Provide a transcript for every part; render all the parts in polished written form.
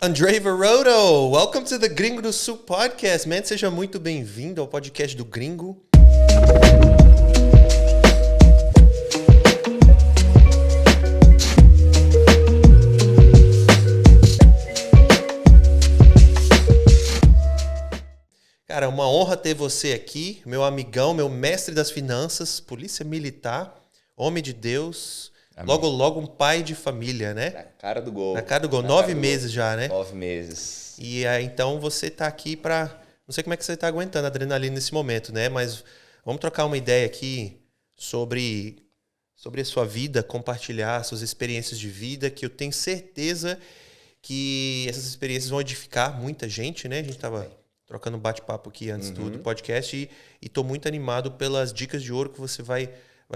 Andrei Varoto, welcome to the Gringo do Sul podcast, man. Seja muito bem-vindo ao podcast do Gringo. Cara, uma honra ter você aqui, meu amigão, meu mestre das finanças, polícia militar, homem de Deus, amém. Logo um pai de família, né? Na cara do gol. Na cara do gol. 9 meses já, né? 9 meses. E então você tá aqui pra... Não sei como é que você tá aguentando a adrenalina nesse momento, né? Mas vamos trocar uma ideia aqui sobre a sua vida, compartilhar suas experiências de vida, que eu tenho certeza que essas experiências vão edificar muita gente, né? A gente tava trocando um bate-papo aqui antes do podcast e tô muito animado pelas dicas de ouro que você vai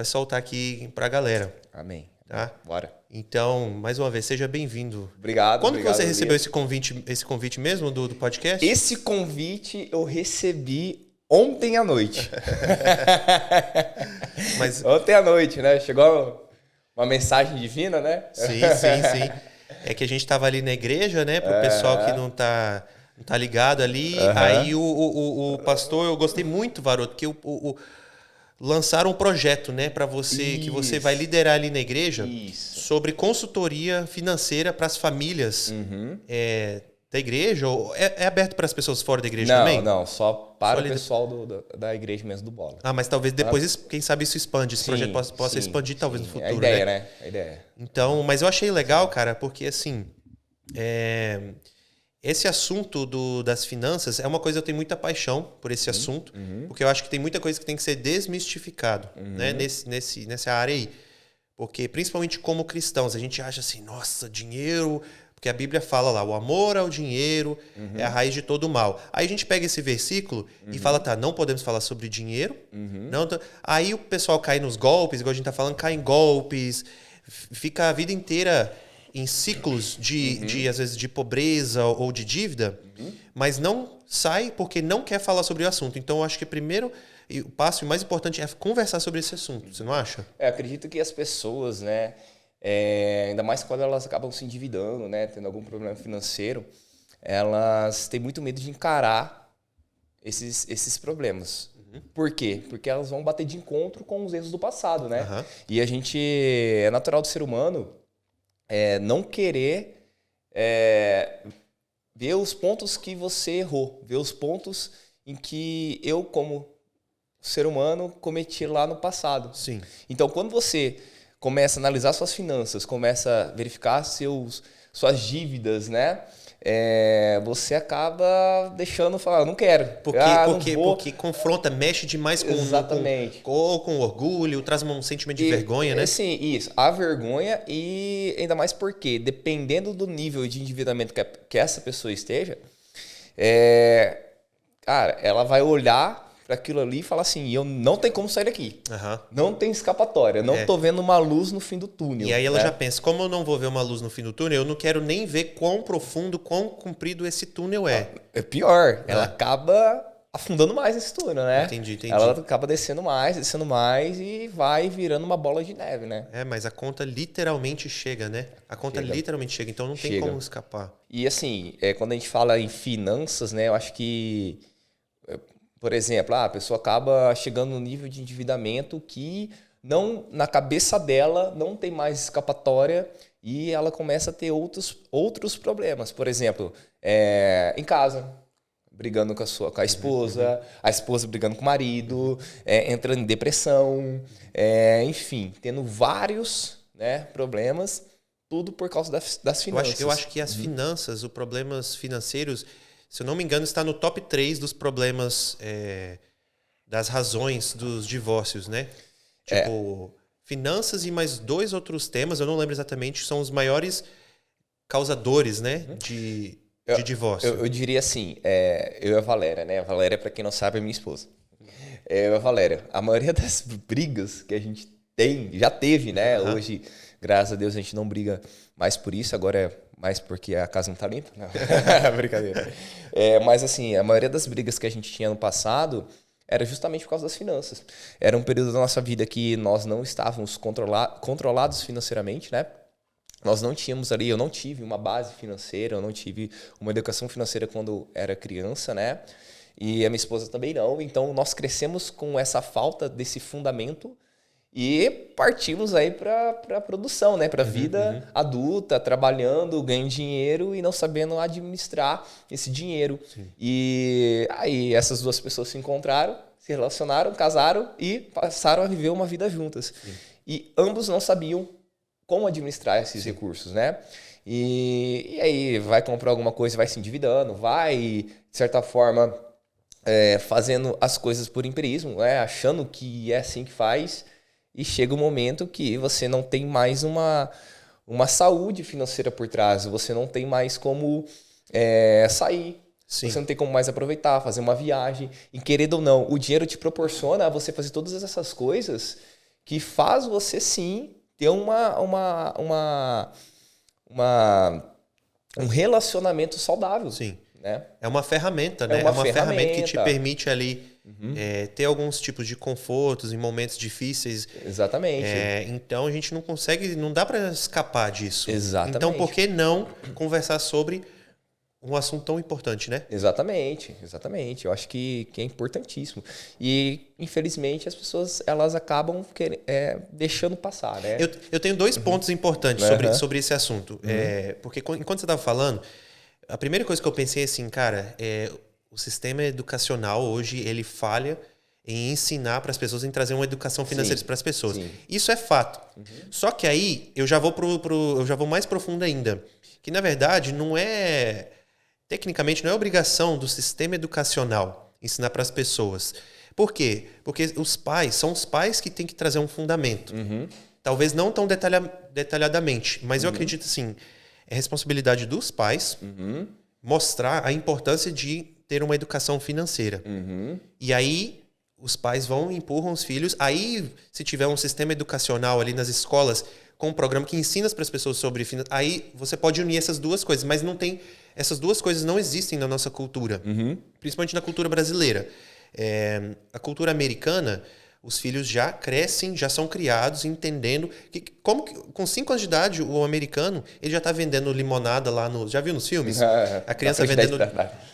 soltar aqui pra galera. Amém. Tá? Bora. Então, mais uma vez, seja bem-vindo. Obrigado. Quando que você recebeu esse convite mesmo do podcast? Esse convite eu recebi ontem à noite. Mas... Ontem à noite, né? Chegou uma mensagem divina, né? Sim. É que a gente tava ali na igreja, né? Pro pessoal que não tá ligado ali. Aí o pastor, eu gostei muito, Varoto, que lançaram um projeto, né, para você, que você vai liderar ali na igreja sobre consultoria financeira para as famílias da igreja. Ou é aberto para as pessoas fora da igreja também? Não, só para o pessoal da igreja mesmo do Bola. Mas talvez depois, quem sabe isso expande, esse projeto possa expandir talvez no futuro. A ideia, né? A ideia. Então, mas eu achei legal, cara, porque assim, esse assunto das finanças é uma coisa que eu tenho muita paixão por esse assunto, porque eu acho que tem muita coisa que tem que ser desmistificado, né, nessa área aí. Porque, principalmente como cristãos, a gente acha assim, nossa, dinheiro... Porque a Bíblia fala lá, o amor ao dinheiro é a raiz de todo o mal. Aí a gente pega esse versículo e fala, tá, não podemos falar sobre dinheiro. Não, aí o pessoal cai nos golpes, igual a gente tá falando, cai em golpes, fica a vida inteira... em ciclos às vezes, de pobreza ou de dívida, mas não sai porque não quer falar sobre o assunto. Então, eu acho que o passo mais importante é conversar sobre esse assunto. Você não acha? Acredito que as pessoas, né, ainda mais quando elas acabam se endividando, né, tendo algum problema financeiro, elas têm muito medo de encarar esses problemas. Por quê? Porque elas vão bater de encontro com os erros do passado, né? E a gente, é natural do ser humano... não querer ver os pontos que você errou, ver os pontos em que eu, como ser humano, cometi lá no passado. Sim. Então, quando você começa a analisar suas finanças, começa a verificar suas dívidas, né? Você acaba deixando falar, não quero. Porque confronta, mexe demais com orgulho, traz um sentimento de vergonha, né? Sim, isso. A vergonha e ainda mais porque, dependendo do nível de endividamento que essa pessoa esteja, cara, ela vai olhar para aquilo ali e falar assim, eu não tenho como sair daqui. Não tem escapatória, não tô vendo uma luz no fim do túnel. E aí ela já pensa, como eu não vou ver uma luz no fim do túnel, eu não quero nem ver quão profundo, quão comprido esse túnel é. É pior, ela acaba afundando mais nesse túnel, né? Entendi. Ela acaba descendo mais e vai virando uma bola de neve, né? Mas a conta literalmente chega, né? Literalmente chega, então não tem como escapar. E assim, quando a gente fala em finanças, né, eu acho que... Por exemplo, a pessoa acaba chegando no nível de endividamento que na cabeça dela não tem mais escapatória e ela começa a ter outros problemas. Por exemplo, em casa, brigando com a esposa, a esposa brigando com o marido, entrando em depressão, enfim, tendo vários, né, problemas, tudo por causa das finanças. Eu acho que as finanças, os problemas financeiros... Se eu não me engano, está no top 3 dos problemas, das razões dos divórcios, né? Tipo, finanças e mais 2 outros temas, eu não lembro exatamente, são os maiores causadores, né, de divórcio. Eu diria assim, eu e a Valéria, né? A Valéria, para quem não sabe, é minha esposa. Eu e a Valéria, a maioria das brigas que a gente já teve, né? Hoje, graças a Deus, a gente não briga mais por isso, agora mais porque a casa não tá limpa. Não. Brincadeira. Mas assim, a maioria das brigas que a gente tinha no passado era justamente por causa das finanças. Era um período da nossa vida que nós não estávamos controlados financeiramente, né? nós não tínhamos ali, eu não tive uma base financeira, eu não tive uma educação financeira quando era criança, né? E a minha esposa também não. Então, nós crescemos com essa falta desse fundamento e partimos aí para a produção, né? Para a vida adulta, trabalhando, ganhando dinheiro e não sabendo administrar esse dinheiro. Sim. E aí essas duas pessoas se encontraram, se relacionaram, casaram e passaram a viver uma vida juntas. Sim. E ambos não sabiam como administrar esses recursos, né? E aí vai comprar alguma coisa, vai se endividando, vai, de certa forma, fazendo as coisas por empirismo, né? Achando que é assim que faz, e chega um momento que você não tem mais uma saúde financeira por trás, você não tem mais como sair, Sim. Você não tem como mais aproveitar, fazer uma viagem, e querendo ou não, o dinheiro te proporciona a você fazer todas essas coisas que faz você sim ter um relacionamento saudável. Sim. Né? É uma ferramenta, né? É uma ferramenta que te permite ali ter alguns tipos de confortos em momentos difíceis. Exatamente. Então a gente não consegue, não dá para escapar disso. Exatamente. Então por que não conversar sobre um assunto tão importante, né? Exatamente. Eu acho que é importantíssimo. E, infelizmente, as pessoas elas acabam deixando passar, né? Eu tenho 2 pontos importantes sobre esse assunto. Porque enquanto você estava falando, a primeira coisa que eu pensei assim, cara, o sistema educacional hoje, ele falha em ensinar para as pessoas, em trazer uma educação financeira para as pessoas. Sim. Isso é fato. Só que aí, eu já vou eu já vou mais profundo ainda. Que, na verdade, tecnicamente, não é obrigação do sistema educacional ensinar para as pessoas. Por quê? Porque são os pais que têm que trazer um fundamento. Talvez não tão detalhadamente, mas eu acredito assim, é responsabilidade dos pais mostrar a importância de ter uma educação financeira. E aí, os pais vão e empurram os filhos. Aí, se tiver um sistema educacional ali nas escolas, com um programa que ensina para as pessoas sobre finanças, aí você pode unir essas duas coisas, mas não tem... Essas duas coisas não existem na nossa cultura, principalmente na cultura brasileira. A cultura americana, os filhos já crescem, já são criados, entendendo que com 5 anos de idade, o americano ele já está vendendo limonada lá no... Já viu nos filmes? A criança vendendo...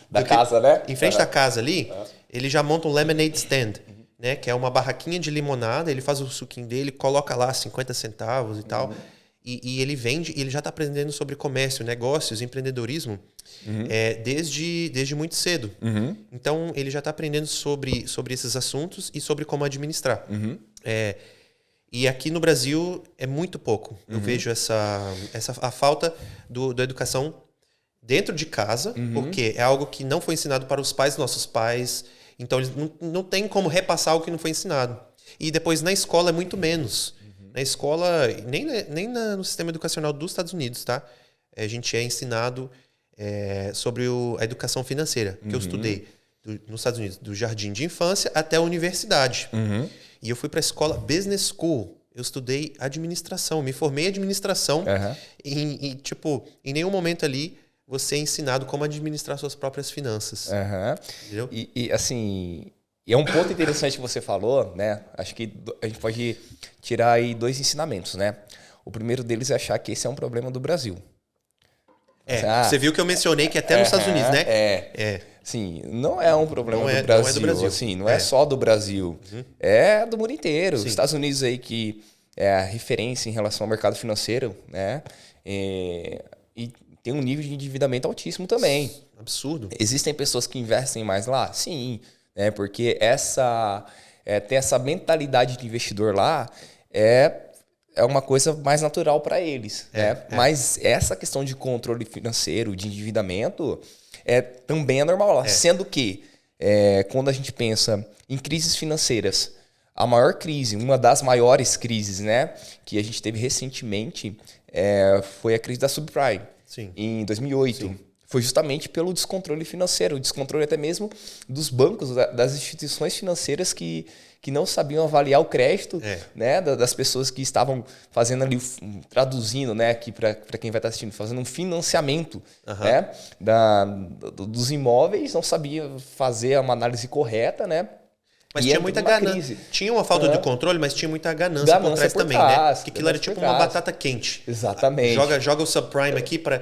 Da casa, né? Em frente da casa ali, ele já monta um lemonade stand, né? Que é uma barraquinha de limonada, ele faz o suquinho dele, coloca lá 50 centavos e tal... E ele vende, ele já está aprendendo sobre comércio, negócios, empreendedorismo desde muito cedo. Então, ele já está aprendendo sobre esses assuntos e sobre como administrar. E aqui no Brasil é muito pouco. Eu vejo a falta da educação dentro de casa, porque é algo que não foi ensinado para os pais, nossos pais. Então, eles não têm como repassar o que não foi ensinado. E depois, na escola, é muito menos. Na escola, nem no sistema educacional dos Estados Unidos, tá? A gente é ensinado sobre a educação financeira, que eu estudei nos Estados Unidos, do jardim de infância até a universidade. E eu fui para a escola Business School. Eu estudei administração, me formei em administração. E, em nenhum momento ali você é ensinado como administrar suas próprias finanças. Entendeu? E assim... E é um ponto interessante que você falou, né? Acho que a gente pode tirar aí 2 ensinamentos, né? O primeiro deles é achar que esse é um problema do Brasil. Você viu que eu mencionei que até nos Estados Unidos, né? Sim, não é um problema do Brasil. Não é do Brasil. Assim, não é só do Brasil. É do mundo inteiro. Sim. Os Estados Unidos aí que é a referência em relação ao mercado financeiro, né? E tem um nível de endividamento altíssimo também. Absurdo. Existem pessoas que investem mais lá? Sim. Porque ter essa mentalidade de investidor lá é uma coisa mais natural para eles. Mas essa questão de controle financeiro, de endividamento, também é normal lá. Sendo que, quando a gente pensa em crises financeiras, a maior crise, uma das maiores crises, né, que a gente teve recentemente, foi a crise da subprime, em 2008. Sim. Foi justamente pelo descontrole financeiro, o descontrole até mesmo dos bancos, das instituições financeiras que não sabiam avaliar o crédito, né, das pessoas que estavam fazendo ali, traduzindo, né, aqui para quem vai estar assistindo, fazendo um financiamento né, dos imóveis, não sabia fazer uma análise correta, né? Mas tinha muita ganância. Tinha uma falta de controle, mas tinha muita ganância por trás também, né? Porque aquilo era tipo uma batata quente. Exatamente. Joga o subprime aqui para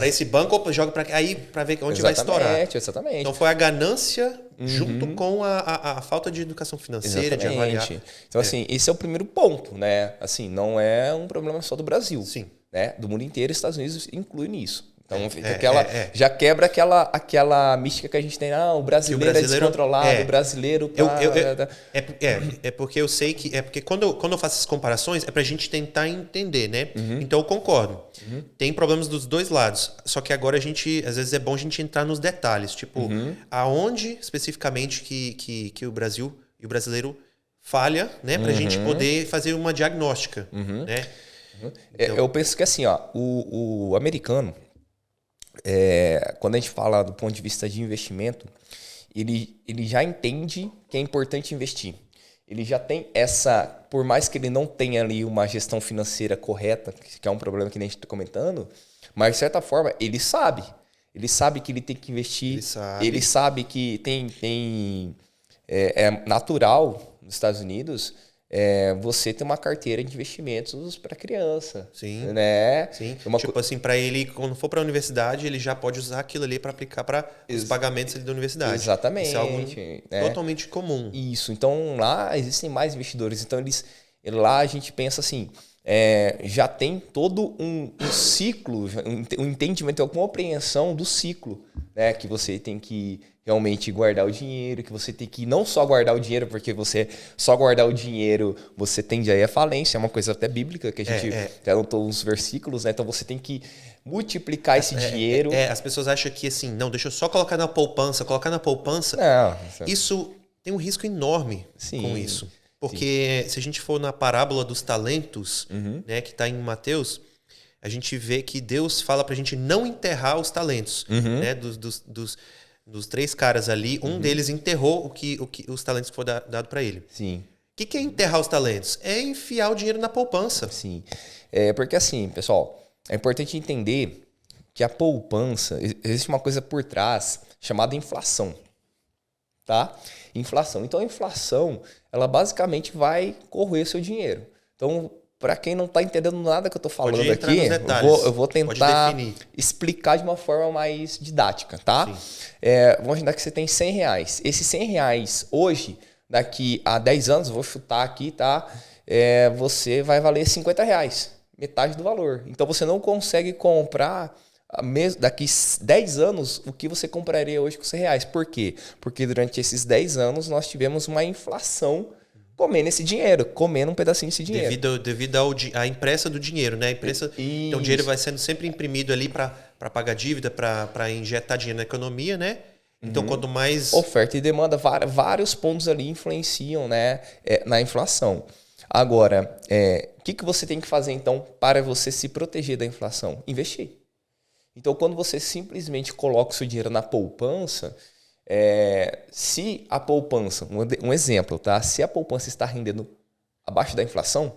esse banco, ou joga para aí para ver onde vai estourar. Exatamente. Então foi a ganância junto com a falta de educação financeira, de avaliar. Então, assim, esse é o primeiro ponto, né? Assim, não é um problema só do Brasil. Sim. Né? Do mundo inteiro, os Estados Unidos inclui nisso. Então, já quebra aquela mística que a gente tem. O brasileiro é descontrolado, o brasileiro... É porque eu sei que... É porque quando eu faço essas comparações, é pra gente tentar entender, né? Então, eu concordo. Tem problemas dos dois lados. Só que agora, às vezes, é bom a gente entrar nos detalhes. Tipo, aonde, especificamente, que o Brasil e o brasileiro falha, né? Pra gente poder fazer uma diagnóstica, né? Então, eu penso que, assim, o americano... quando a gente fala do ponto de vista de investimento, ele já entende que é importante investir. Ele já tem por mais que ele não tenha ali uma gestão financeira correta, que é um problema que nem a gente está comentando, mas de certa forma ele sabe. Ele sabe que ele tem que investir, ele sabe que é natural nos Estados Unidos você ter uma carteira de investimentos para criança. Sim. Né? Sim. Tipo assim, para ele, quando for para a universidade, ele já pode usar aquilo ali para aplicar para os pagamentos ali da universidade. Exatamente. Isso é algo totalmente comum. Isso. Então, lá existem mais investidores. Então, lá a gente pensa assim, já tem todo um ciclo, um entendimento, uma compreensão do ciclo, né? Que você tem que realmente guardar o dinheiro, que você tem que não só guardar o dinheiro, porque você só guardar o dinheiro, você tende a ir à falência, é uma coisa até bíblica, que a gente já notou uns versículos, né? Então você tem que multiplicar esse dinheiro. As pessoas acham que assim, não, deixa eu só colocar na poupança. Não, isso tem um risco enorme com isso. Porque se a gente for na parábola dos talentos, né, que está em Mateus, a gente vê que Deus fala pra gente não enterrar os talentos, né, dos 3 caras ali, um deles enterrou os talentos que foram dado para ele. Sim. O que é enterrar os talentos? É enfiar o dinheiro na poupança. Sim. Porque assim, pessoal, é importante entender que a poupança, existe uma coisa por trás chamada inflação. Tá? Inflação. Então a inflação, ela basicamente vai corroer seu dinheiro. Então, para quem não está entendendo nada que eu estou falando aqui, eu vou tentar explicar de uma forma mais didática, tá? Vamos imaginar que você tem R$100. Esses R$100 hoje, daqui a 10 anos, vou chutar aqui, tá? Você vai valer R$50, metade do valor. Então você não consegue comprar daqui 10 anos o que você compraria hoje com R$100. Por quê? Porque durante esses 10 anos nós tivemos uma inflação comendo esse dinheiro, comendo um pedacinho desse dinheiro. Devido à impressa do dinheiro, né? Então o dinheiro vai sendo sempre imprimido ali para pagar dívida, para injetar dinheiro na economia, né? Então quanto mais... Oferta e demanda, vários pontos ali influenciam, né, na inflação. Agora, o que você tem que fazer então para você se proteger da inflação? Investir. Então quando você simplesmente coloca o seu dinheiro na poupança... se a poupança, um exemplo, tá? Se a poupança está rendendo abaixo da inflação,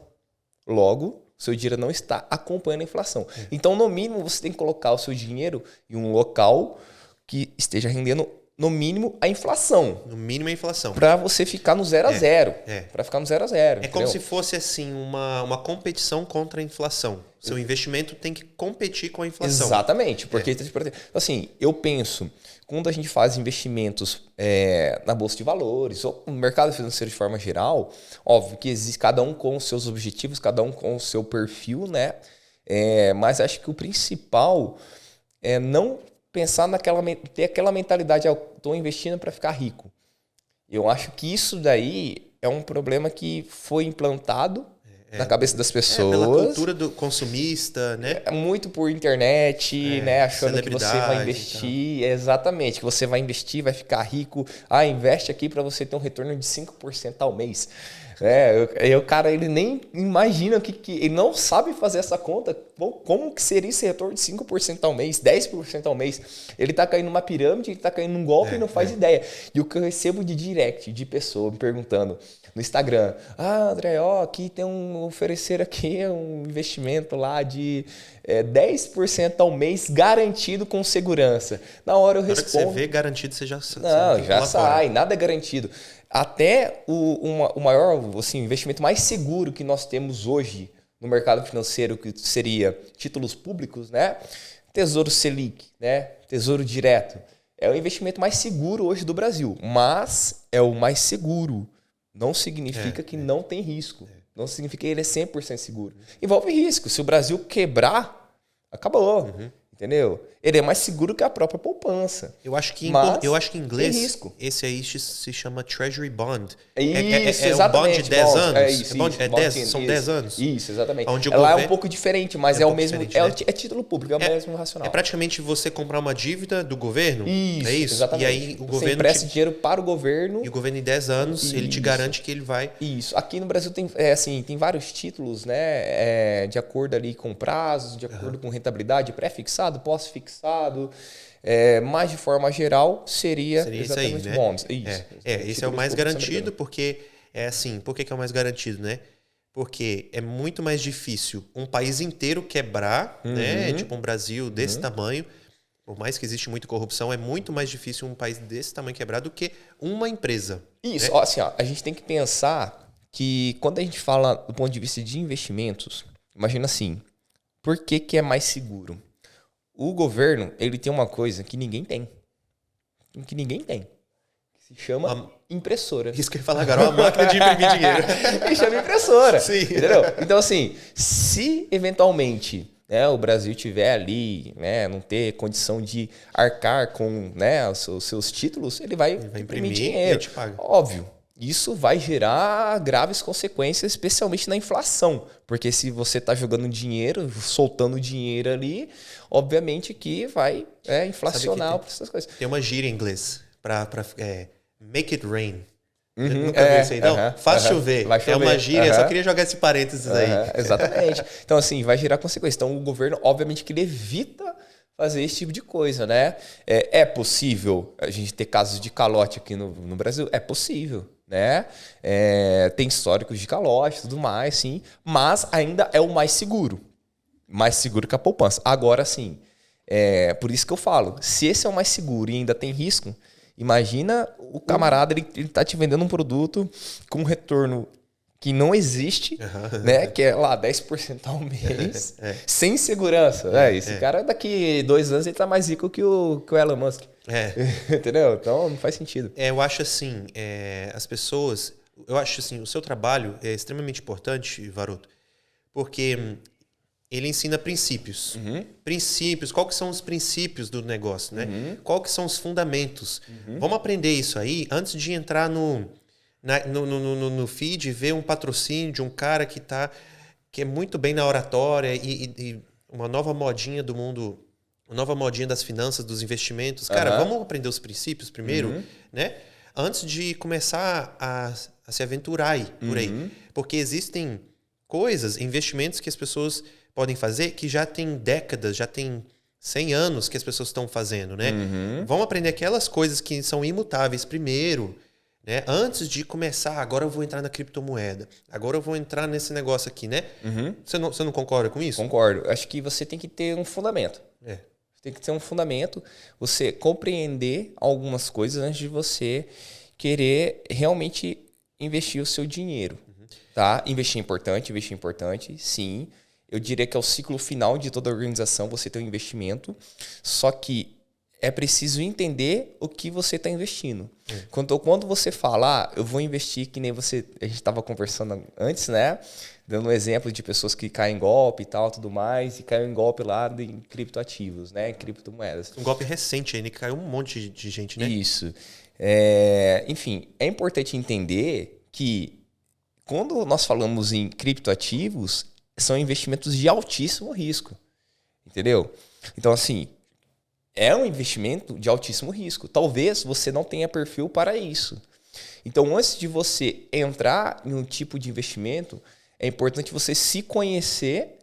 logo, seu dinheiro não está acompanhando a inflação. Então, no mínimo, você tem que colocar o seu dinheiro em um local que esteja rendendo, no mínimo, a inflação. No mínimo, a inflação. Para você ficar no 0 a 0. Para ficar no 0 a 0. É como se fosse, assim, uma competição contra a inflação. Seu investimento tem que competir com a inflação. Exatamente. Porque, assim, eu penso... Quando a gente faz investimentos na Bolsa de Valores ou no mercado financeiro de forma geral, óbvio que existe cada um com os seus objetivos, cada um com o seu perfil, né? Mas acho que o principal é não pensar ter aquela mentalidade, eu estou investindo para ficar rico. Eu acho que isso daí é um problema que foi implantado na cabeça das pessoas. Pela cultura do consumista, né? Muito por internet, né? Achando que você vai investir. Exatamente, que você vai investir, vai ficar rico. Investe aqui para você ter um retorno de 5% ao mês. O cara, ele nem imagina ele não sabe fazer essa conta. Como que seria esse retorno de 5% ao mês, 10% ao mês? Ele está caindo numa pirâmide, ele está caindo num golpe e não faz ideia. E o que eu recebo de direct de pessoa me perguntando no Instagram, André, aqui tem oferecer aqui um investimento lá de 10% ao mês garantido com segurança. Na hora eu respondo. Na hora que você vê garantido, você já Não, já sai, nada é garantido. Até o maior assim, investimento mais seguro que nós temos hoje no mercado financeiro, que seria títulos públicos, né? Tesouro Selic, né? Tesouro Direto. É o investimento mais seguro hoje do Brasil, mas é o mais seguro. Não significa que não tem risco. Não significa que ele é 100% seguro. Envolve risco. Se o Brasil quebrar, acabou. Entendeu? Ele é mais seguro que a própria poupança. Eu acho que em inglês, esse aí se chama Treasury Bond. Isso, é um bond de 10 anos? É isso, são 10 anos? Isso, exatamente. Onde lá é um pouco diferente, mas é o mesmo. Né? É título público, é o mesmo racional. É praticamente você comprar uma dívida do governo. Isso, é isso? Exatamente. E aí o governo empresta dinheiro para o governo. E o governo, em 10 anos, ele te garante que ele vai. Isso. Aqui no Brasil tem vários títulos, né? De acordo ali com prazos, de acordo com rentabilidade, pré-fixado, pós-fixado. Mas de forma geral seria exatamente isso aí, né? bonds. Esse é o mais garantido, porque é assim. Por que é o mais garantido, né? Porque é muito mais difícil um país inteiro quebrar, né? Tipo um Brasil desse tamanho. Por mais que existe muita corrupção, é muito mais difícil um país desse tamanho quebrar do que uma empresa. Isso, né? Assim, a gente tem que pensar que quando a gente fala do ponto de vista de investimentos, imagina assim, por que é mais seguro? O governo, ele tem uma coisa que ninguém tem. Que se chama impressora. Isso que eu ia falar agora, uma máquina de imprimir dinheiro. Se chama impressora. Sim. Entendeu? Então, assim, se eventualmente o Brasil tiver ali, né, não ter condição de arcar com, né, os seus títulos, ele vai imprimir dinheiro. E te paga. Óbvio. Isso vai gerar graves consequências, especialmente na inflação. Porque se você está jogando dinheiro, soltando dinheiro ali, obviamente que vai inflacionar essas coisas. Tem uma gíria em inglês para make it rain. Nunca vi isso aí, não. Faz chover. Vai chover. É uma gíria, eu só queria jogar esse parênteses aí. Exatamente. Então, assim, vai gerar consequências. Então, o governo, obviamente, que ele evita fazer esse tipo de coisa, né? É possível a gente ter casos de calote aqui no Brasil? É possível, né? Tem históricos de calote e tudo mais, sim. Mas ainda é o mais seguro. Mais seguro que a poupança. Agora, sim, por isso que eu falo, se esse é o mais seguro e ainda tem risco, imagina o camarada, ele tá te vendendo um produto com um retorno que não existe, né? Que é lá 10% ao mês, sem segurança. Esse cara daqui 2 anos ele tá mais rico que o Elon Musk. Entendeu? Então não faz sentido. Eu acho assim, as pessoas... Eu acho assim, o seu trabalho é extremamente importante, Varoto, porque ele ensina princípios. Princípios, qual que são os princípios do negócio, né? Qual que são os fundamentos? Vamos aprender isso aí antes de entrar no feed e ver um patrocínio de um cara que é muito bem na oratória e uma nova modinha do mundo, uma nova modinha das finanças, dos investimentos. Cara, vamos aprender os princípios primeiro, né? Antes de começar a se aventurar aí, por aí. Porque existem coisas, investimentos que as pessoas podem fazer que já tem décadas, já tem 100 anos que as pessoas estão fazendo, né? Vamos aprender aquelas coisas que são imutáveis primeiro, né? Antes de começar, agora eu vou entrar na criptomoeda, agora eu vou entrar nesse negócio aqui, né? Você não concorda com isso? Concordo. Acho que você tem que ter um fundamento. Tem que ter um fundamento, você compreender algumas coisas antes de você querer realmente investir o seu dinheiro. Tá? Investir é importante, sim. Eu diria que é o ciclo final de toda a organização você ter um investimento, só que é preciso entender o que você está investindo. Quando você fala, eu vou investir, que nem a gente estava conversando antes, né? Dando um exemplo de pessoas que caem em golpe e tal, tudo mais, e caem em golpe lá em criptoativos, né? Em criptomoedas. Um golpe recente ainda, que caiu um monte de gente, né? Isso. Enfim, é importante entender que quando nós falamos em criptoativos, são investimentos de altíssimo risco. Entendeu? Então, assim, é um investimento de altíssimo risco. Talvez você não tenha perfil para isso. Então, antes de você entrar em um tipo de investimento, é importante você se conhecer,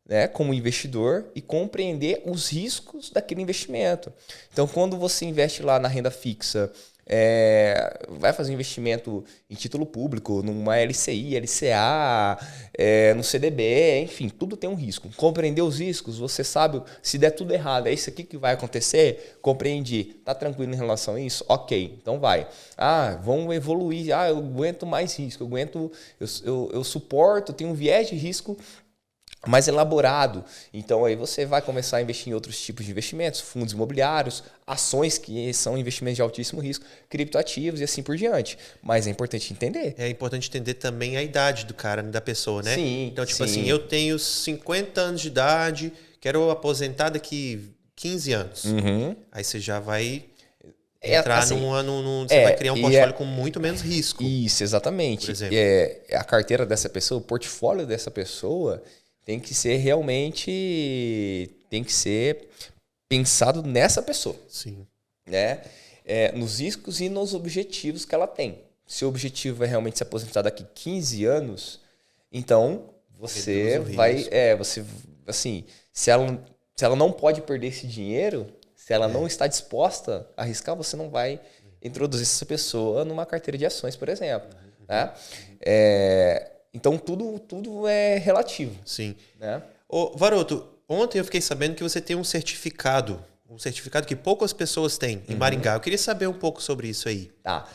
né, como investidor e compreender os riscos daquele investimento. Então, quando você investe lá na renda fixa, vai fazer um investimento em título público, numa LCI, LCA, no CDB, enfim, tudo tem um risco. Compreender os riscos, você sabe, se der tudo errado, é isso aqui que vai acontecer? Compreendi. Tá tranquilo em relação a isso? Ok, então vai. Vamos evoluir. Eu aguento mais risco, eu suporto, tenho um viés de risco mais elaborado. Então aí você vai começar a investir em outros tipos de investimentos, fundos imobiliários, ações que são investimentos de altíssimo risco, criptoativos e assim por diante. Mas é importante entender. É importante entender também a idade do cara, da pessoa, né? Sim, então, tipo assim, eu tenho 50 anos de idade, quero aposentar daqui 15 anos. Aí você já vai entrar você vai criar um portfólio com muito menos risco. Isso, exatamente. Por exemplo. A carteira dessa pessoa, o portfólio dessa pessoa tem que ser pensado nessa pessoa. Sim. Né? Nos riscos e nos objetivos que ela tem. Se o objetivo é realmente se aposentar daqui 15 anos, então você vai... se ela não pode perder esse dinheiro, se ela não está disposta a arriscar, você não vai introduzir essa pessoa numa carteira de ações, por exemplo. Né? Então, tudo é relativo. Sim. Né? Ô, Varoto, ontem eu fiquei sabendo que você tem um certificado que poucas pessoas têm em Maringá. Eu queria saber um pouco sobre isso aí. Tá.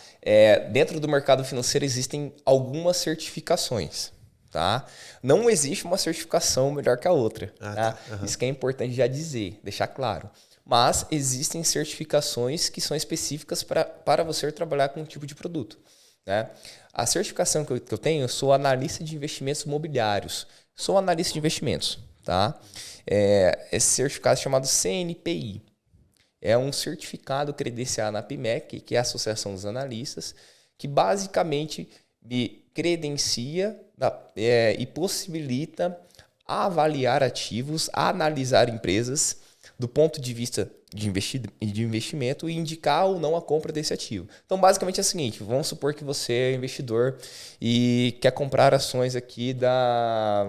Dentro do mercado financeiro existem algumas certificações. Tá? Não existe uma certificação melhor que a outra. Tá? Isso que é importante já dizer, deixar claro. Mas existem certificações que são específicas para você trabalhar com um tipo de produto. Né? A certificação que eu tenho, eu sou analista de investimentos imobiliários. Sou analista de investimentos. Tá? Esse certificado é chamado CNPI. É um certificado credenciado na PMEC, que é a Associação dos Analistas, que basicamente me credencia e possibilita avaliar ativos, analisar empresas do ponto de vista de investimento e indicar ou não a compra desse ativo. Então, basicamente é o seguinte, vamos supor que você é investidor e quer comprar ações aqui da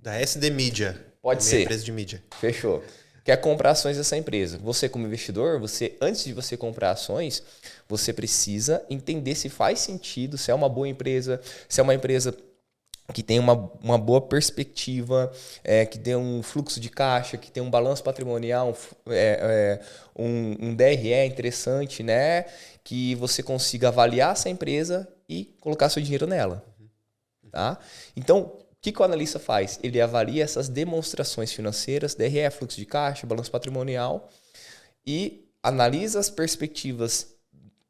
SD Media. Pode ser. Empresa de mídia. Fechou. Quer comprar ações dessa empresa. Você, como investidor, antes de você comprar ações, você precisa entender se faz sentido, se é uma boa empresa, se é uma empresa que tem uma boa perspectiva, que tem um fluxo de caixa, que tem um balanço patrimonial, um DRE interessante, né? Que você consiga avaliar essa empresa e colocar seu dinheiro nela. Tá? Então, o que o analista faz? Ele avalia essas demonstrações financeiras, DRE, fluxo de caixa, balanço patrimonial, e analisa as perspectivas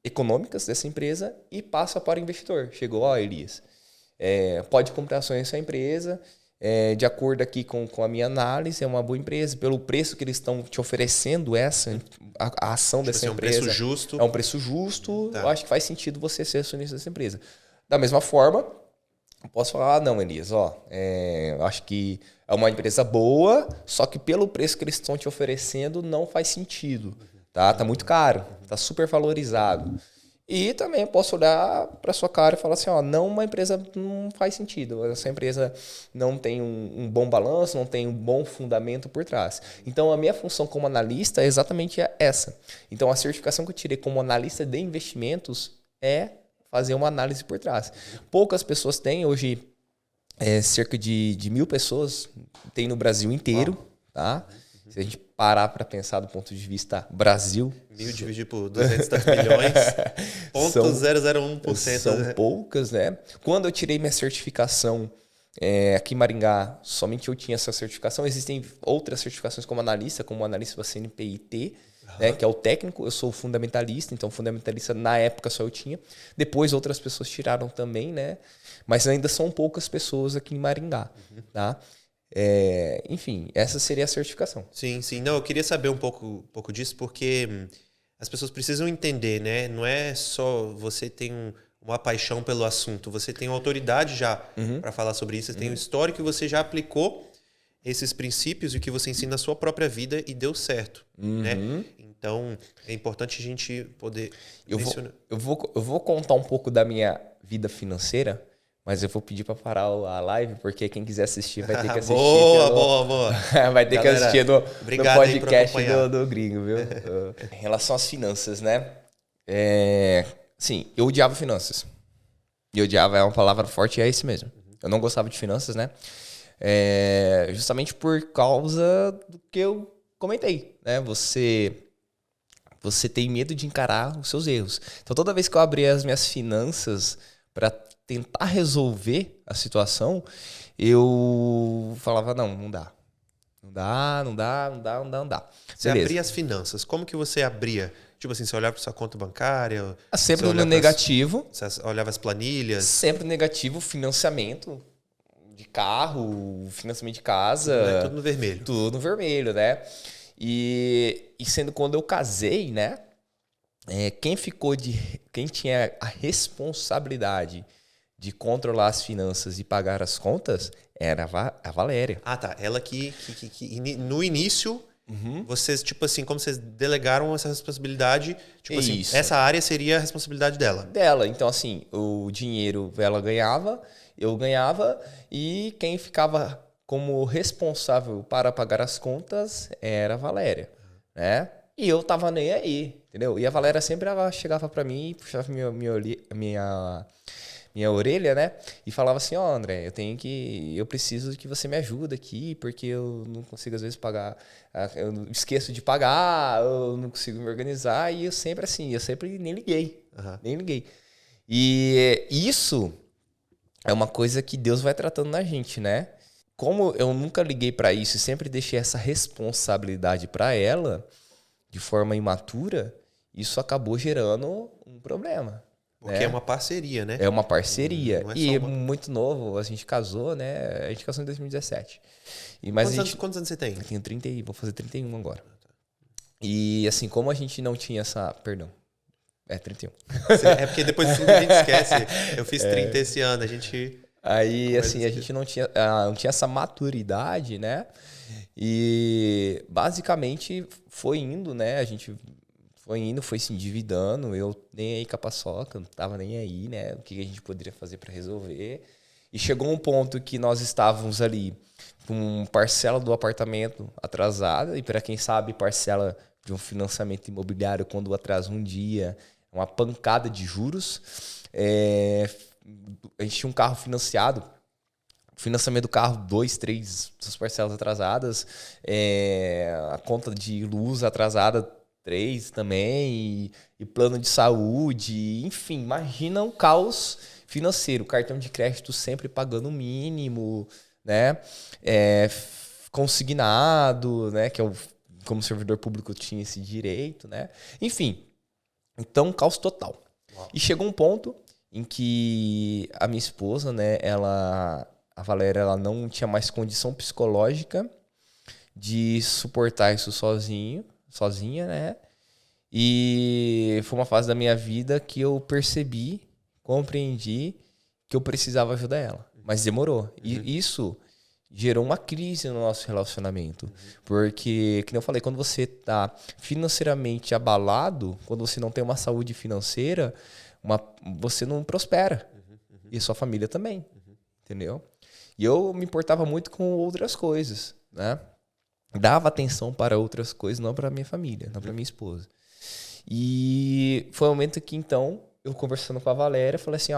econômicas dessa empresa e passa para o investidor. Chegou, Elias, pode comprar ações dessa empresa, de acordo aqui com a minha análise, é uma boa empresa, pelo preço que eles estão te oferecendo a ação dessa empresa. É um preço justo. É um preço justo, Tá. Eu acho que faz sentido você ser acionista dessa empresa. Da mesma forma, eu posso falar, não, Elias, eu acho que é uma empresa boa, só que pelo preço que eles estão te oferecendo não faz sentido. Tá muito caro, tá super valorizado. E também posso olhar para sua cara e falar assim, não, uma empresa não faz sentido. Essa empresa não tem um bom balanço, não tem um bom fundamento por trás. Então, a minha função como analista é exatamente essa. Então, a certificação que eu tirei como analista de investimentos é fazer uma análise por trás. Poucas pessoas têm, hoje cerca de 1.000 pessoas tem no Brasil inteiro. Tá? Se a gente parar para pensar do ponto de vista Brasil... 1.000 dividido por 200 milhões, 0,001%. São poucas, né? Quando eu tirei minha certificação aqui em Maringá, somente eu tinha essa certificação. Existem outras certificações como analista da CNPIT, né, que é o técnico. Eu sou fundamentalista, então fundamentalista na época só eu tinha. Depois outras pessoas tiraram também, né? Mas ainda são poucas pessoas aqui em Maringá, tá? Enfim, essa seria a certificação. Sim. Não, eu queria saber um pouco disso, porque as pessoas precisam entender, né? Não é só você tem uma paixão pelo assunto, você tem uma autoridade já para falar sobre isso, você tem um histórico que você já aplicou esses princípios e o que você ensina na sua própria vida e deu certo, né? Então, é importante a gente poder mencionar. Eu vou contar um pouco da minha vida financeira, mas eu vou pedir para parar a live, porque quem quiser assistir vai ter que assistir. Boa. Vai ter que assistir no podcast do do Gringo, viu? Em relação às finanças, né? Sim, eu odiava finanças. Eu odiava, é uma palavra forte, é isso mesmo. Eu não gostava de finanças, né? Justamente por causa do que eu comentei, né? Você tem medo de encarar os seus erros. Então, toda vez que eu abria as minhas finanças para tentar resolver a situação, eu falava, não dá. Não dá. Você Beleza. abria as finanças. Como que você abria? Tipo assim, você olhava para sua conta bancária? Sempre no negativo. Você olhava as planilhas? Sempre negativo, financiamento de carro, financiamento de casa. Tudo no vermelho. Tudo no vermelho, né? E sendo quando eu casei, né? Quem tinha a responsabilidade de controlar as finanças e pagar as contas era a Valéria. Ah, tá. Ela que no início, vocês, tipo assim, como vocês delegaram essa responsabilidade, tipo assim, essa área seria a responsabilidade dela. Então, assim, o dinheiro ela ganhava, eu ganhava, e quem ficava como responsável para pagar as contas era a Valéria, né? E eu tava nem aí, entendeu? E a Valéria sempre chegava para mim e puxava minha orelha, né? E falava assim, André, eu preciso que você me ajude aqui, porque eu não consigo às vezes pagar, eu esqueço de pagar, eu não consigo me organizar, e eu sempre nem liguei, nem liguei. E isso é uma coisa que Deus vai tratando na gente, né? Como eu nunca liguei para isso e sempre deixei essa responsabilidade para ela, de forma imatura, isso acabou gerando um problema. Porque é uma parceria, né? É uma parceria. E muito novo, a gente casou, né? A gente casou em 2017. Quantos anos você tem? Eu tenho 30, vou fazer 31 agora. E assim, como a gente não tinha essa... Perdão. 31. É porque depois de 30 a gente esquece. Eu fiz 30 esse ano, a gente... Aí, assim, a gente não tinha essa maturidade, né? E basicamente foi indo, né? A gente foi se endividando, eu nem aí com a paçoca, não tava nem aí, né? O que a gente poderia fazer para resolver. E chegou um ponto que nós estávamos ali com parcela do apartamento atrasada, e para quem sabe, parcela de um financiamento imobiliário, quando atrasa um dia, é uma pancada de juros. A gente tinha um carro financiado, financiamento do carro, 2, 3 parcelas atrasadas, a conta de luz atrasada, 3 também, e plano de saúde, enfim, imagina um caos financeiro, cartão de crédito sempre pagando o mínimo, né? Consignado, né? Que como servidor público tinha esse direito, né? Enfim, então caos total. Uau. E chegou um ponto em que a minha esposa, né? A Valéria, ela não tinha mais condição psicológica de suportar isso sozinha, né? E foi uma fase da minha vida que eu compreendi que eu precisava ajudar ela. Mas demorou. E isso gerou uma crise no nosso relacionamento. Porque, como eu falei, quando você está financeiramente abalado, quando você não tem uma saúde financeira, você não prospera. E sua família também. Entendeu? E eu me importava muito com outras coisas, né? Dava atenção para outras coisas, não para minha família, não para minha esposa. E foi um momento que, então, eu conversando com a Valéria, falei assim,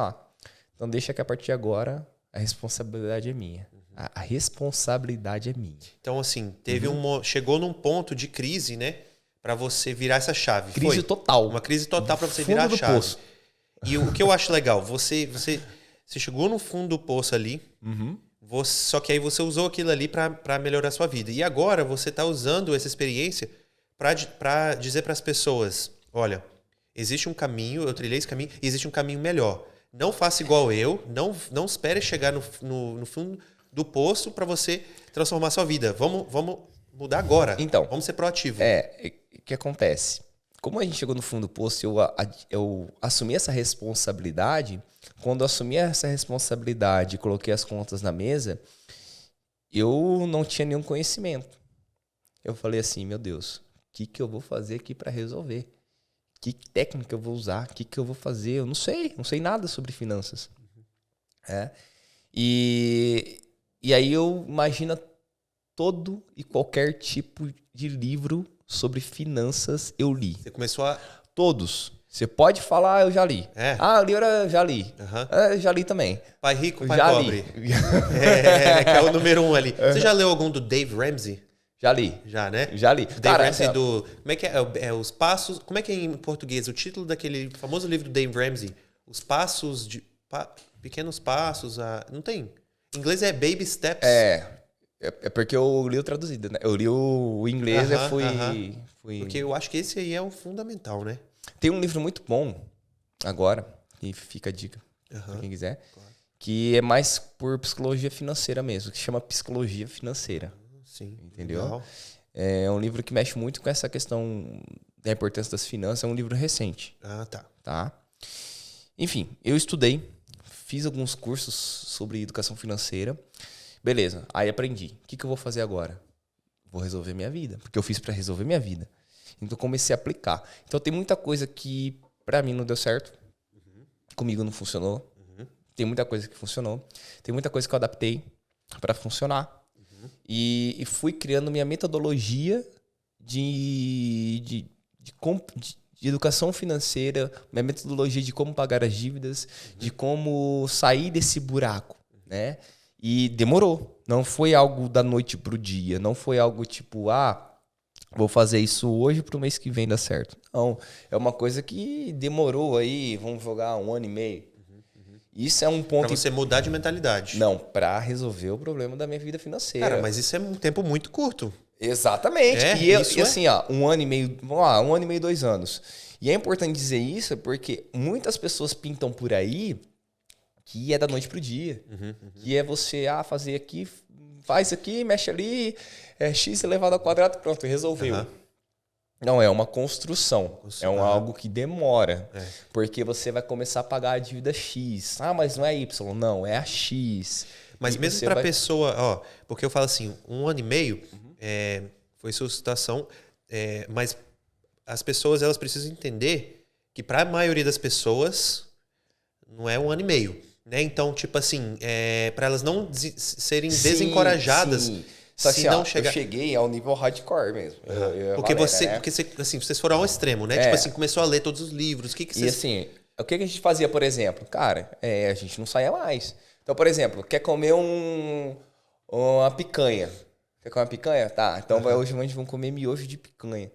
então deixa que a partir de agora a responsabilidade é minha. A responsabilidade é minha. Então, assim, chegou num ponto de crise, né? Para você virar essa chave. Crise total. Uma crise total para você virar a chave. Poço. E o que eu acho legal, você chegou no fundo do poço ali, só que aí você usou aquilo ali para melhorar a sua vida. E agora você está usando essa experiência para dizer para as pessoas, olha, existe um caminho, eu trilhei esse caminho, e existe um caminho melhor. Não faça igual eu, não espere chegar no fundo do poço para você transformar a sua vida. Vamos mudar agora. Então, vamos ser proativos. O que acontece? Como a gente chegou no fundo do poço, eu assumi essa responsabilidade. Quando eu assumi essa responsabilidade e coloquei as contas na mesa, eu não tinha nenhum conhecimento. Eu falei assim, meu Deus, o que eu vou fazer aqui para resolver? Que técnica eu vou usar? O que eu vou fazer? Eu não sei nada sobre finanças. E aí eu imagino todo e qualquer tipo de livro sobre finanças eu li. Você começou a... Todos. Você pode falar, eu já li. É. Ah, eu já li. Eu já li também. Pai rico, pai Já pobre. li. Que é o número 1 ali. Você já leu algum do Dave Ramsey? Já li. Já, né? Já li. Dave Cara, Ramsey assim, do... Como é que é? Os passos... Como é que é em português? O título daquele famoso livro do Dave Ramsey. Os passos de... Pequenos passos... Não tem. Em inglês é Baby Steps. É porque eu li o traduzido, né? Eu li o inglês e fui... Porque eu acho que esse aí é o fundamental, né? Tem um livro muito bom agora, e fica a dica pra quem quiser, que é mais por psicologia financeira mesmo, que chama Psicologia Financeira. Sim. Entendeu? Legal. É um livro que mexe muito com essa questão da importância das finanças. É um livro recente. Tá? Enfim, eu estudei, fiz alguns cursos sobre educação financeira. Beleza, aí aprendi. O que eu vou fazer agora? Vou resolver minha vida, porque eu fiz para resolver minha vida. Então comecei a aplicar. Então tem muita coisa que para mim não deu certo. Comigo não funcionou. Tem muita coisa que funcionou. Tem muita coisa que eu adaptei para funcionar. E fui criando minha metodologia de educação financeira, minha metodologia de como pagar as dívidas, de como sair desse buraco, né? E demorou. Não foi algo da noite pro dia. Não foi algo tipo, vou fazer isso hoje pro mês que vem dar certo. Não. É uma coisa que demorou aí, vamos jogar 1 ano e meio. Isso é um ponto... Pra você mudar de mentalidade. Não, pra resolver o problema da minha vida financeira. Cara, mas isso é um tempo muito curto. Exatamente. E assim, 1 ano e meio, 1 ano e meio, 2 anos. E é importante dizer isso porque muitas pessoas pintam por aí que é da noite pro dia. Que é você fazer aqui, faz aqui, mexe ali, x elevado ao quadrado, pronto, resolveu. Não, é uma construção. É algo que demora. Porque você vai começar a pagar a dívida X. Mas não é Y, não, é a X. Mas mesmo para a pessoa, porque eu falo assim, 1 ano e meio foi sua situação, mas as pessoas elas precisam entender que para a maioria das pessoas não é 1 ano e meio. Né? Então, tipo assim, para elas não serem desencorajadas. Sim. Só se assim, não chegar... eu cheguei ao nível hardcore mesmo. Porque né? assim, vocês foram ao extremo, né? Tipo assim, começou a ler todos os livros. O que vocês... E assim, o que a gente fazia, por exemplo? Cara, a gente não saía mais. Então, por exemplo, quer comer uma picanha? Quer comer uma picanha? Tá, então hoje a gente vai comer miojo de picanha.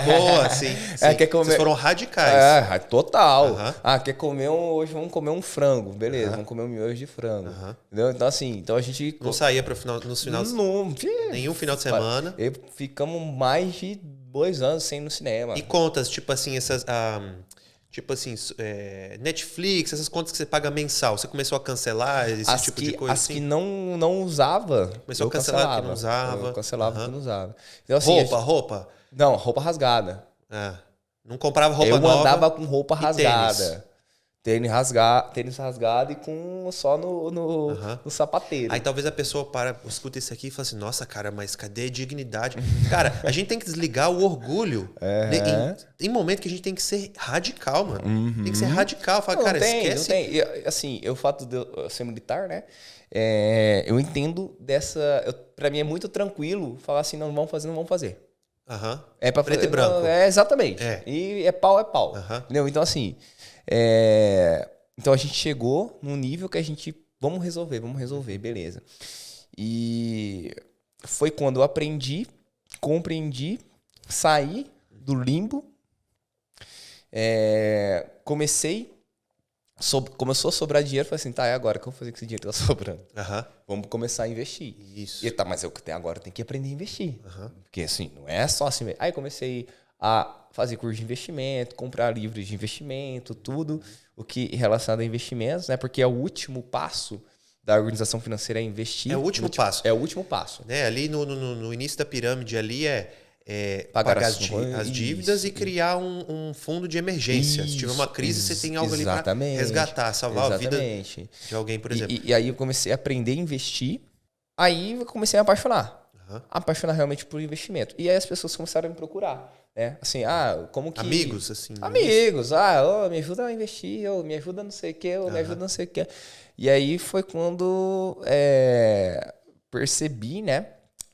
Boa, sim. Quer comer... Vocês foram radicais. Total. Quer comer hoje vamos comer um frango. Beleza, vamos comer um miojo de frango. Entendeu? Então, assim, a gente... Não saía nos finais... Nenhum final de semana. Ficamos mais de 2 anos sem ir no cinema. E contas, tipo assim, essas... tipo assim, Netflix, essas contas que você paga mensal, você começou a cancelar esse tipo de coisa? As que não usava, começou a cancelar porque não usava. Eu cancelava porque não usava. Então, assim, roupa? Não, roupa rasgada. Não comprava roupa nova. Eu andava com roupa rasgada. Tênis rasgado e com só no sapateiro. Aí talvez a pessoa escuta isso aqui e fala assim, nossa, cara, mas cadê a dignidade? Cara, a gente tem que desligar o orgulho. Em momento que a gente tem que ser radical, mano. Tem que ser radical. Fala, cara, esquece. Não tem. E, assim, o fato de eu ser militar, né? Eu entendo dessa... Pra mim é muito tranquilo falar assim, não vamos fazer. É pra preto e branco. Exatamente. E é pau. Entendeu? Então, assim... Então a gente chegou num nível que a gente... Vamos resolver, beleza. E foi quando eu compreendi, saí do limbo, começou a sobrar dinheiro, falei assim, é agora que eu vou fazer com esse dinheiro que tá sobrando. Vamos começar a investir. Isso. E mas eu agora tenho que aprender a investir. Porque assim, não é só assim. Aí comecei a fazer curso de investimento, comprar livros de investimento, tudo o que relacionado a investimentos, né? Porque é o último passo da organização financeira é investir. É o último passo. É o último passo. Né? Ali no início da pirâmide ali pagar as dívidas e criar um fundo de emergência. Se tiver uma crise, você tem algo ali para resgatar, salvar a vida de alguém, por exemplo. E aí eu comecei a aprender a investir, aí eu comecei a apaixonar. Apaixonar realmente por investimento. E aí as pessoas começaram a me procurar. Né? Assim, como que... Amigos, assim. Amigos, me ajuda a investir, me ajuda não sei o que, me ajuda não sei o que. E aí foi quando percebi, né,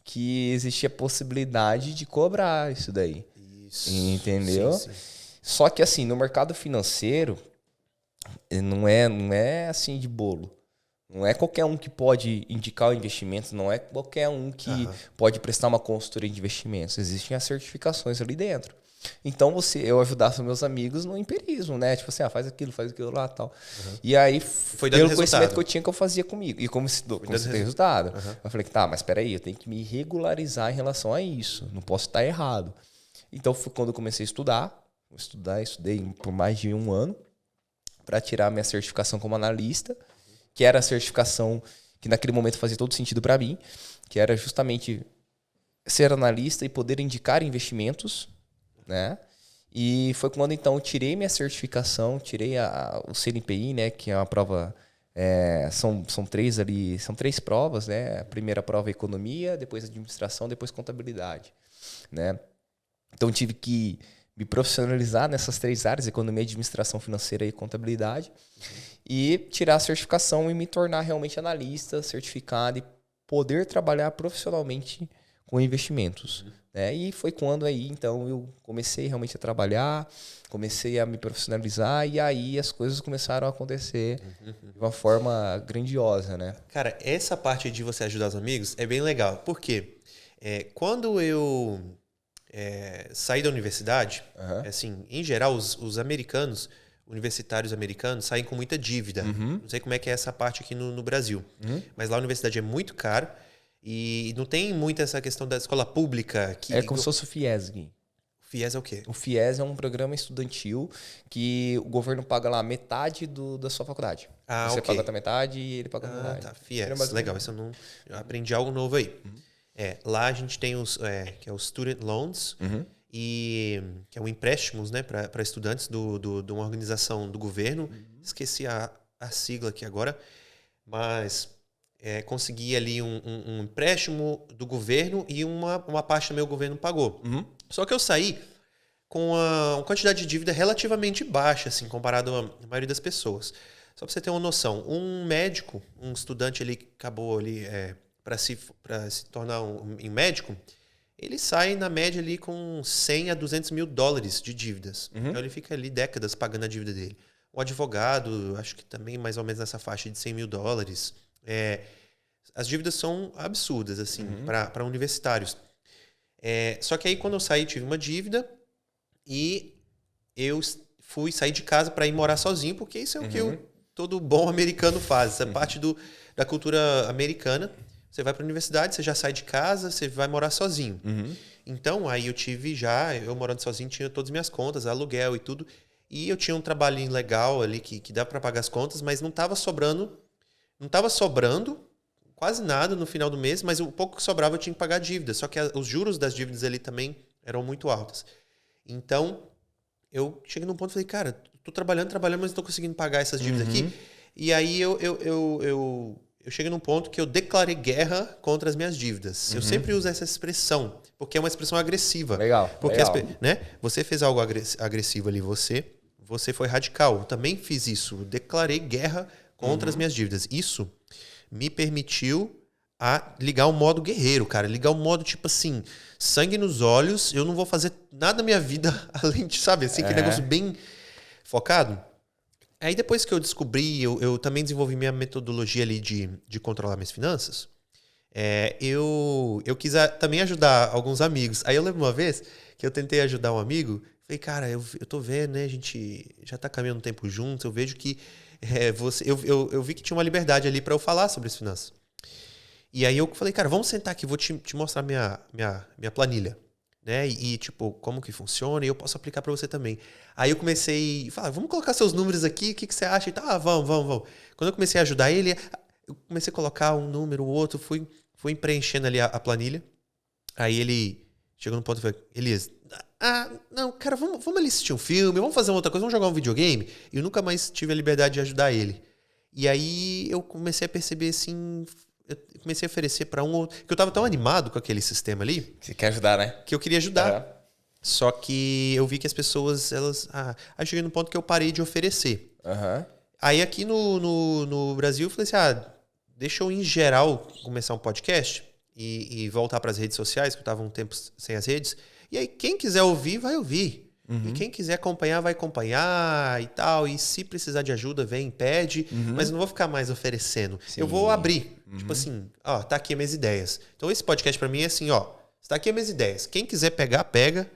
que existia a possibilidade de cobrar isso daí. Isso. Entendeu? Sim. Só que assim, no mercado financeiro, não é assim de bolo. Não é qualquer um que pode indicar o investimento, não é qualquer um que pode prestar uma consultoria de investimentos. Existem as certificações ali dentro. Então, eu ajudava os meus amigos no empirismo, né? Tipo assim, faz aquilo lá e tal. E aí, pelo conhecimento que eu tinha, que eu fazia comigo. E como se tem resultado. Eu falei, tá, mas peraí, eu tenho que me regularizar em relação a isso. Não posso estar errado. Então, foi quando eu comecei a estudar. Estudei por mais de 1 ano para tirar minha certificação como analista, que era a certificação que naquele momento fazia todo sentido para mim, que era justamente ser analista e poder indicar investimentos, né? E foi quando então eu tirei minha certificação, tirei o CNPI, né? Que é uma prova, são 3 provas, né? A primeira prova é economia, depois administração, depois contabilidade, né? Então tive que me profissionalizar nessas 3 áreas, economia, administração financeira e contabilidade, e tirar a certificação e me tornar realmente analista, certificado e poder trabalhar profissionalmente com investimentos. Né? E foi quando aí, então, eu comecei realmente a trabalhar, comecei a me profissionalizar e aí as coisas começaram a acontecer de uma forma grandiosa, né? Cara, essa parte de você ajudar os amigos é bem legal. Por quê? Quando eu saí da universidade, assim, em geral, os americanos, universitários americanos, saem com muita dívida. Não sei como é que é essa parte aqui no Brasil. Mas lá a universidade é muito cara e não tem muito essa questão da escola pública. É como se fosse o FIES. O FIES é o quê? O FIES é um programa estudantil que o governo paga lá metade da sua faculdade. Você paga a metade e ele paga a metade. Tá, FIES. Legal, isso eu aprendi algo novo aí. Lá a gente tem que é os Student Loans, e que é um empréstimos, né, para estudantes de uma organização do governo. Esqueci a sigla aqui agora, mas consegui ali um empréstimo do governo e uma parte também o governo pagou. Só que eu saí com uma quantidade de dívida relativamente baixa, assim, comparado à maioria das pessoas. Só para você ter uma noção, um médico, um estudante ali que acabou ali para se tornar um médico, ele sai na média ali com 100 a 200 mil dólares de dívidas. Então ele fica ali décadas pagando a dívida dele. O advogado, acho que também mais ou menos nessa faixa de 100 mil dólares. As dívidas são absurdas, assim, para universitários. Só que aí quando eu saí, tive uma dívida e eu fui sair de casa para ir morar sozinho, porque isso é o que todo bom americano faz. Essa parte da cultura americana. Você vai para a universidade, você já sai de casa, você vai morar sozinho. Então, aí eu morando sozinho, tinha todas as minhas contas, aluguel e tudo. E eu tinha um trabalhinho legal ali que dava para pagar as contas, mas não estava sobrando quase nada no final do mês, mas o pouco que sobrava eu tinha que pagar a dívida. Só que os juros das dívidas ali também eram muito altos. Então, eu cheguei num ponto e falei, cara, tô trabalhando, mas não estou conseguindo pagar essas dívidas aqui. E aí eu cheguei num ponto que eu declarei guerra contra as minhas dívidas. Eu sempre uso essa expressão, porque é uma expressão agressiva. Legal. Porque né? Você fez algo agressivo ali, você foi radical. Eu também fiz isso. Eu declarei guerra contra as minhas dívidas. Isso me permitiu ligar o modo guerreiro, cara. Ligar o modo, tipo assim, sangue nos olhos. Eu não vou fazer nada na minha vida além de, sabe, assim, aquele negócio bem focado. Aí depois que eu descobri, eu também desenvolvi minha metodologia ali de controlar minhas finanças. Eu quis também ajudar alguns amigos. Aí eu lembro uma vez que eu tentei ajudar um amigo. Falei, cara, eu tô vendo, né? A gente já tá caminhando um tempo juntos. Eu vejo que eu vi que tinha uma liberdade ali para eu falar sobre as finanças. E aí eu falei, cara, vamos sentar aqui, vou te mostrar minha planilha. Né? E tipo, como que funciona, e eu posso aplicar para você também. Aí eu comecei a falar, vamos colocar seus números aqui, o que você acha? E tá, vamos. Quando eu comecei a ajudar ele, eu comecei a colocar um número, o outro, fui preenchendo ali a planilha. Aí ele chegou no ponto e falou, Elias, não, cara, vamos ali assistir um filme, vamos fazer uma outra coisa, vamos jogar um videogame. E eu nunca mais tive a liberdade de ajudar ele. E aí eu comecei a perceber assim... Eu comecei a oferecer para um outro... Que eu tava tão animado com aquele sistema ali... Você quer ajudar, né? Que eu queria ajudar. Só que eu vi que as pessoas, elas... aí cheguei no ponto que eu parei de oferecer. Aí aqui no Brasil eu falei assim, deixa eu, em geral, começar um podcast e voltar para as redes sociais, que eu tava um tempo sem as redes. E aí quem quiser ouvir, vai ouvir. E quem quiser acompanhar, vai acompanhar e tal. E se precisar de ajuda, vem, pede. Mas eu não vou ficar mais oferecendo. Sim. Eu vou abrir. Tipo assim, ó, tá aqui as minhas ideias. Então esse podcast pra mim é assim, ó. Está aqui as minhas ideias. Quem quiser pegar, pega.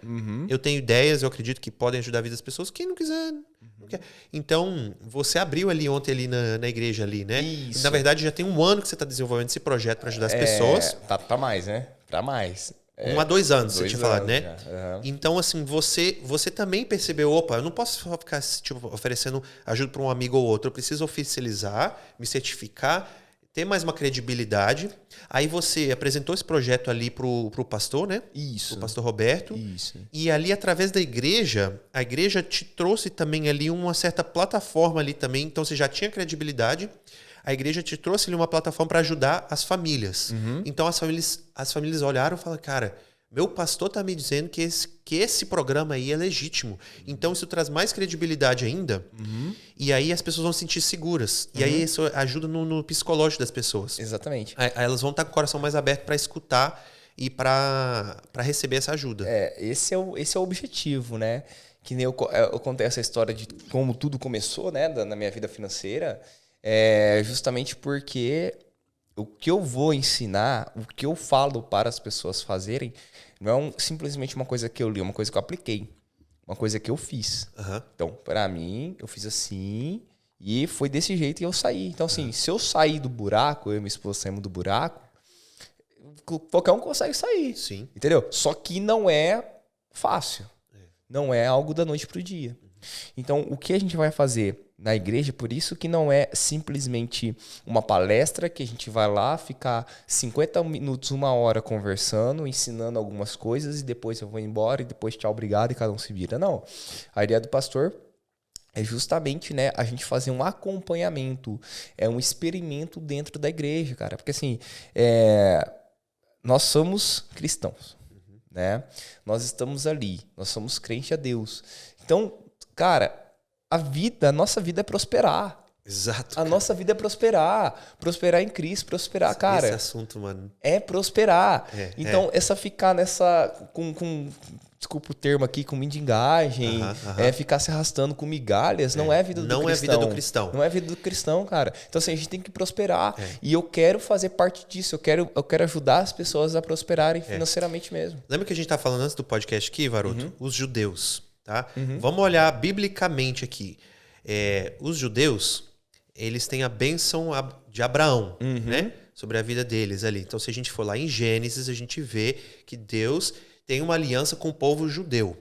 Eu tenho ideias, eu acredito que podem ajudar a vida das pessoas. Quem não quiser, não quer. Então, você abriu ali ontem ali na igreja ali, né? Isso. Na verdade, já tem um ano que você está desenvolvendo esse projeto para ajudar as pessoas. Tá pra mais, né? Pra mais. 1 a 2 anos, você tinha falado, né? Uhum. Então, assim, você também percebeu, opa, eu não posso só ficar tipo, oferecendo ajuda para um amigo ou outro. Eu preciso oficializar, me certificar, ter mais uma credibilidade. Aí você apresentou esse projeto ali pro pastor, né? Isso. O pastor Roberto. Isso. E ali, através da igreja, a igreja te trouxe também ali uma certa plataforma ali também. Então, você já tinha credibilidade. A igreja te trouxe ali uma plataforma para ajudar as famílias. Então, as famílias olharam e falaram, cara, meu pastor está me dizendo que esse programa aí é legítimo. Então, isso traz mais credibilidade ainda. E aí, as pessoas vão se sentir seguras. E aí, isso ajuda no psicológico das pessoas. Exatamente. Aí elas vão estar com o coração mais aberto para escutar e para receber essa ajuda. Esse é o objetivo, né? Que nem eu contei essa história de como tudo começou, né? Na minha vida financeira. Justamente porque o que eu vou ensinar, o que eu falo para as pessoas fazerem, não é simplesmente uma coisa que eu li, é uma coisa que eu apliquei. Uma coisa que eu fiz. Então, para mim, eu fiz assim e foi desse jeito que eu saí. Então, assim, se eu sair do buraco, eu e minha esposa saímos do buraco, qualquer um consegue sair. Sim. Entendeu? Só que não é fácil. Não é algo da noite pro dia. Então, o que a gente vai fazer na igreja, por isso que não é simplesmente uma palestra que a gente vai lá ficar 50 minutos, 1 hora conversando, ensinando algumas coisas e depois eu vou embora e depois tchau, obrigado e cada um se vira. Não. A ideia do pastor é justamente, né, a gente fazer um acompanhamento, um experimento dentro da igreja, cara. Porque assim, nós somos cristãos, né? Nós estamos ali, nós somos crentes a Deus. Então, cara, a nossa vida é prosperar. Exato. A nossa vida é prosperar. Prosperar em Cristo, prosperar, cara. Esse assunto, mano. É prosperar. Então, essa ficar nessa. Desculpa o termo aqui, com mendigagem, ficar se arrastando com migalhas, não é a vida do cristão. Não é a vida do cristão. Não é a vida do cristão, cara. Então, assim, a gente tem que prosperar. E eu quero fazer parte disso. Eu quero ajudar as pessoas a prosperarem financeiramente mesmo. Lembra que a gente tá falando antes do podcast aqui, Varoto? Os judeus, tá? Vamos olhar biblicamente aqui. Os judeus, eles têm a bênção de Abraão, né? Sobre a vida deles ali. Então, se a gente for lá em Gênesis, a gente vê que Deus tem uma aliança com o povo judeu.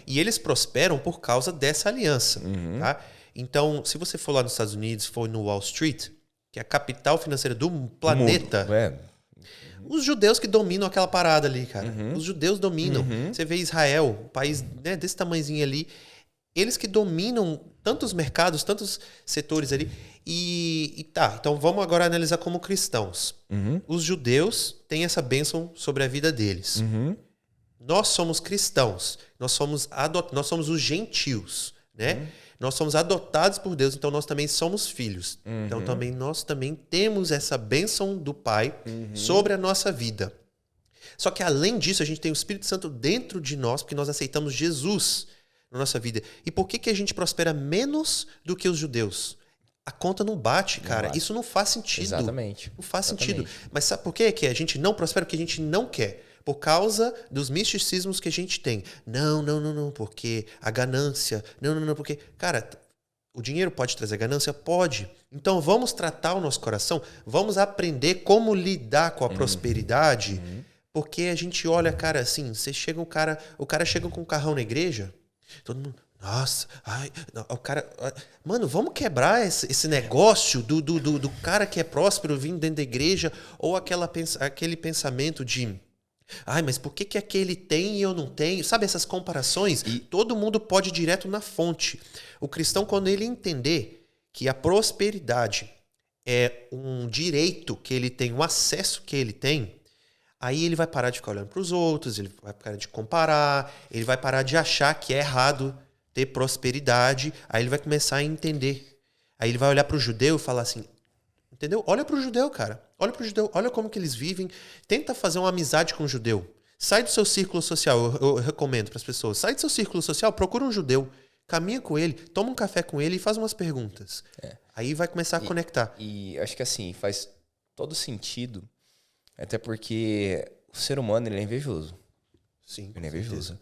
E eles prosperam por causa dessa aliança. Tá? Então, se você for lá nos Estados Unidos, for no Wall Street, que é a capital financeira do planeta, os judeus que dominam aquela parada ali, cara. Os judeus dominam. Você vê Israel, um país, né, desse tamanhozinho ali, eles que dominam tantos mercados, tantos setores ali. Então vamos agora analisar como cristãos. Os judeus têm essa bênção sobre a vida deles. Nós somos cristãos, nós somos os gentios, né? Nós somos adotados por Deus, então nós também somos filhos. Então nós também temos essa bênção do Pai sobre a nossa vida. Só que além disso, a gente tem o Espírito Santo dentro de nós, porque nós aceitamos Jesus na nossa vida. E por que a gente prospera menos do que os judeus? A conta não bate, cara. Isso não faz sentido. Exatamente. Não faz sentido. Mas sabe por quê? Que a gente não prospera? Porque a gente não quer. Por causa dos misticismos que a gente tem. Não, porque a ganância. Não, porque... Cara, o dinheiro pode trazer ganância? Pode. Então vamos tratar o nosso coração, vamos aprender como lidar com a prosperidade, porque a gente olha, cara, assim, o cara chega com um carrão na igreja, todo mundo... Nossa, o cara... Mano, vamos quebrar esse negócio do cara que é próspero vindo dentro da igreja, ou aquele pensamento de... mas por que aquele tem e eu não tenho? Sabe, essas comparações? Todo mundo pode ir direto na fonte. O cristão, quando ele entender que a prosperidade é um direito que ele tem, um acesso que ele tem, aí ele vai parar de ficar olhando para os outros, ele vai parar de comparar, ele vai parar de achar que é errado ter prosperidade, aí ele vai começar a entender. Aí ele vai olhar para o judeu e falar assim, entendeu? Olha para o judeu, cara. Olha para o judeu, olha como que eles vivem. Tenta fazer uma amizade com o judeu. Sai do seu círculo social, eu recomendo para as pessoas. Sai do seu círculo social, procura um judeu, caminha com ele, toma um café com ele e faz umas perguntas. Aí vai começar a conectar. E acho que assim, faz todo sentido, até porque o ser humano ele é invejoso. Sim, ele é invejoso.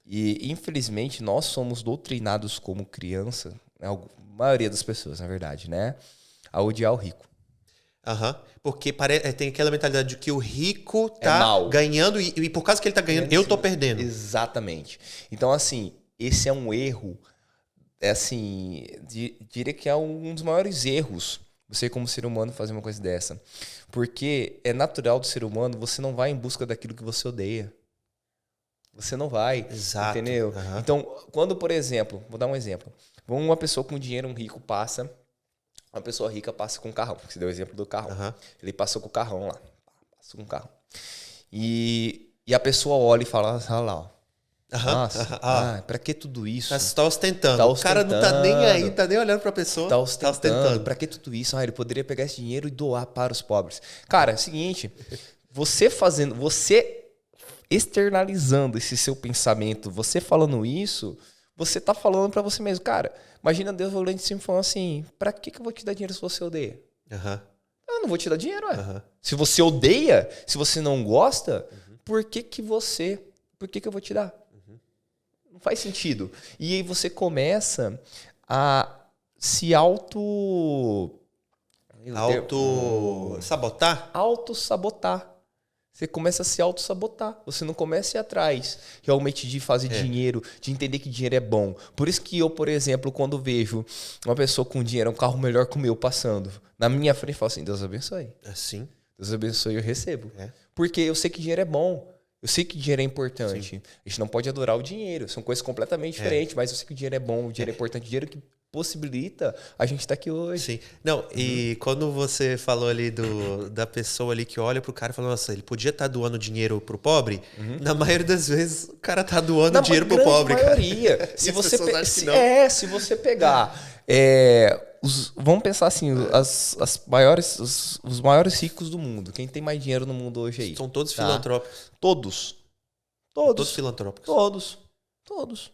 E, infelizmente, nós somos doutrinados como criança, a maioria das pessoas, na verdade, né? A odiar o rico. Porque tem aquela mentalidade de que o rico tá ganhando e por causa que ele tá ganhando, eu tô perdendo. Exatamente. Então, assim, esse é um erro, assim, diria que é um dos maiores erros você como ser humano fazer uma coisa dessa. Porque é natural do ser humano, você não vai em busca daquilo que você odeia. Você não vai, exato. Entendeu? Então, quando, por exemplo, vou dar um exemplo. Uma pessoa com dinheiro, um rico passa, uma pessoa rica passa com um carrão. Você deu o exemplo do carrão. Ele passou com o carrão lá. Passou com o carrão. E a pessoa olha e fala, olha lá, ó. Nossa, pra que tudo isso? Tá ostentando. O cara não tá nem aí, tá nem olhando pra pessoa. Tá ostentando. Pra que tudo isso? Ele poderia pegar esse dinheiro e doar para os pobres. Cara, é o seguinte, você externalizando esse seu pensamento, você falando isso, você tá falando pra você mesmo. Cara, imagina Deus olhando de cima e falando assim, pra que eu vou te dar dinheiro se você odeia? Eu não vou te dar dinheiro, Se você odeia, se você não gosta, por que eu vou te dar? Não faz sentido. E aí você começa a se sabotar? Auto-sabotar. Você começa a se auto-sabotar. Você não começa a ir atrás realmente de fazer dinheiro, de entender que dinheiro é bom. Por isso que eu, por exemplo, quando vejo uma pessoa com dinheiro, um carro melhor que o meu passando, na minha frente, eu falo assim, Deus abençoe. Assim. Deus abençoe, eu recebo. Porque eu sei que dinheiro é bom. Eu sei que dinheiro é importante. Sim. A gente não pode adorar o dinheiro. São coisas completamente diferentes, mas eu sei que o dinheiro é bom, o dinheiro é importante, o dinheiro que possibilita a gente estar aqui hoje. Sim. Não, e quando você falou ali da pessoa ali que olha pro cara e fala, nossa, ele podia estar doando dinheiro pro pobre, na maioria das vezes o cara tá doando dinheiro pro pobre. Na maioria. Cara. Se você pegar... vamos pensar assim, os maiores ricos do mundo. Quem tem mais dinheiro no mundo hoje aí? São todos filantrópicos. Todos filantrópicos. Todos.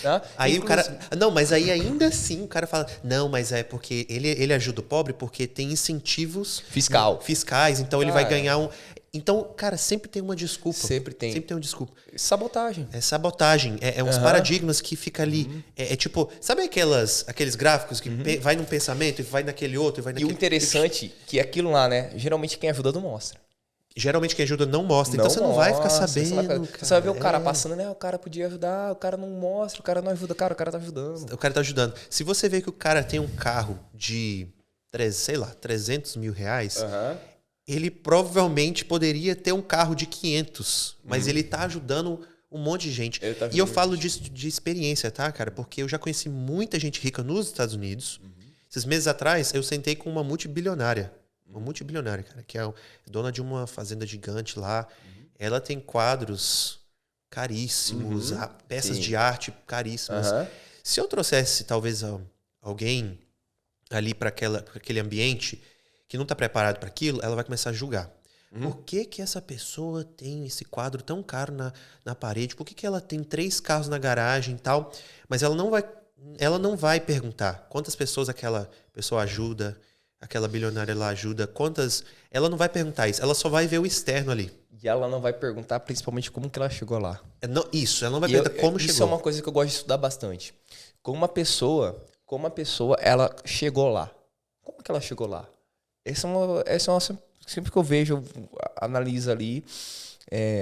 Tá? Aí o cara... Não, mas aí ainda assim o cara fala... Não, mas é porque ele ajuda o pobre porque tem incentivos fiscais, então ele vai ganhar um... Então, cara, sempre tem uma desculpa. Sempre tem uma desculpa. Sabotagem. É sabotagem. É uns paradigmas que fica ali. É tipo... Sabe aqueles gráficos que vai num pensamento e vai naquele outro e vai naquele... E o interessante é que aquilo lá, né? Geralmente quem ajuda não mostra. Geralmente quem ajuda não mostra, então você não vai ficar sabendo. Você vai ver o cara passando, né? O cara podia ajudar, o cara não mostra, o cara não ajuda. Cara, o cara tá ajudando. O cara tá ajudando. Se você vê que o cara tem um carro de, 300 mil reais, ele provavelmente poderia ter um carro de 500, mas ele tá ajudando um monte de gente. E eu falo disso de experiência, tá, cara? Porque eu já conheci muita gente rica nos Estados Unidos. Esses meses atrás, eu sentei com uma multibilionária. Uma multibilionária, cara, que é dona de uma fazenda gigante lá. Ela tem quadros caríssimos, peças de arte caríssimas. Se eu trouxesse, talvez, alguém ali para aquele ambiente que não está preparado para aquilo, ela vai começar a julgar. Por que essa pessoa tem esse quadro tão caro na parede? Por que ela tem 3 carros na garagem e tal? Mas ela não vai perguntar quantas pessoas aquela pessoa ajuda, aquela bilionária lá ajuda, quantas... Ela não vai perguntar isso, ela só vai ver o externo ali. E ela não vai perguntar principalmente como que ela chegou lá. Ela não vai perguntar como chegou. Isso é uma coisa que eu gosto de estudar bastante. Como uma pessoa, ela chegou lá. Como que ela chegou lá? Essa é uma sempre que eu vejo, analiso ali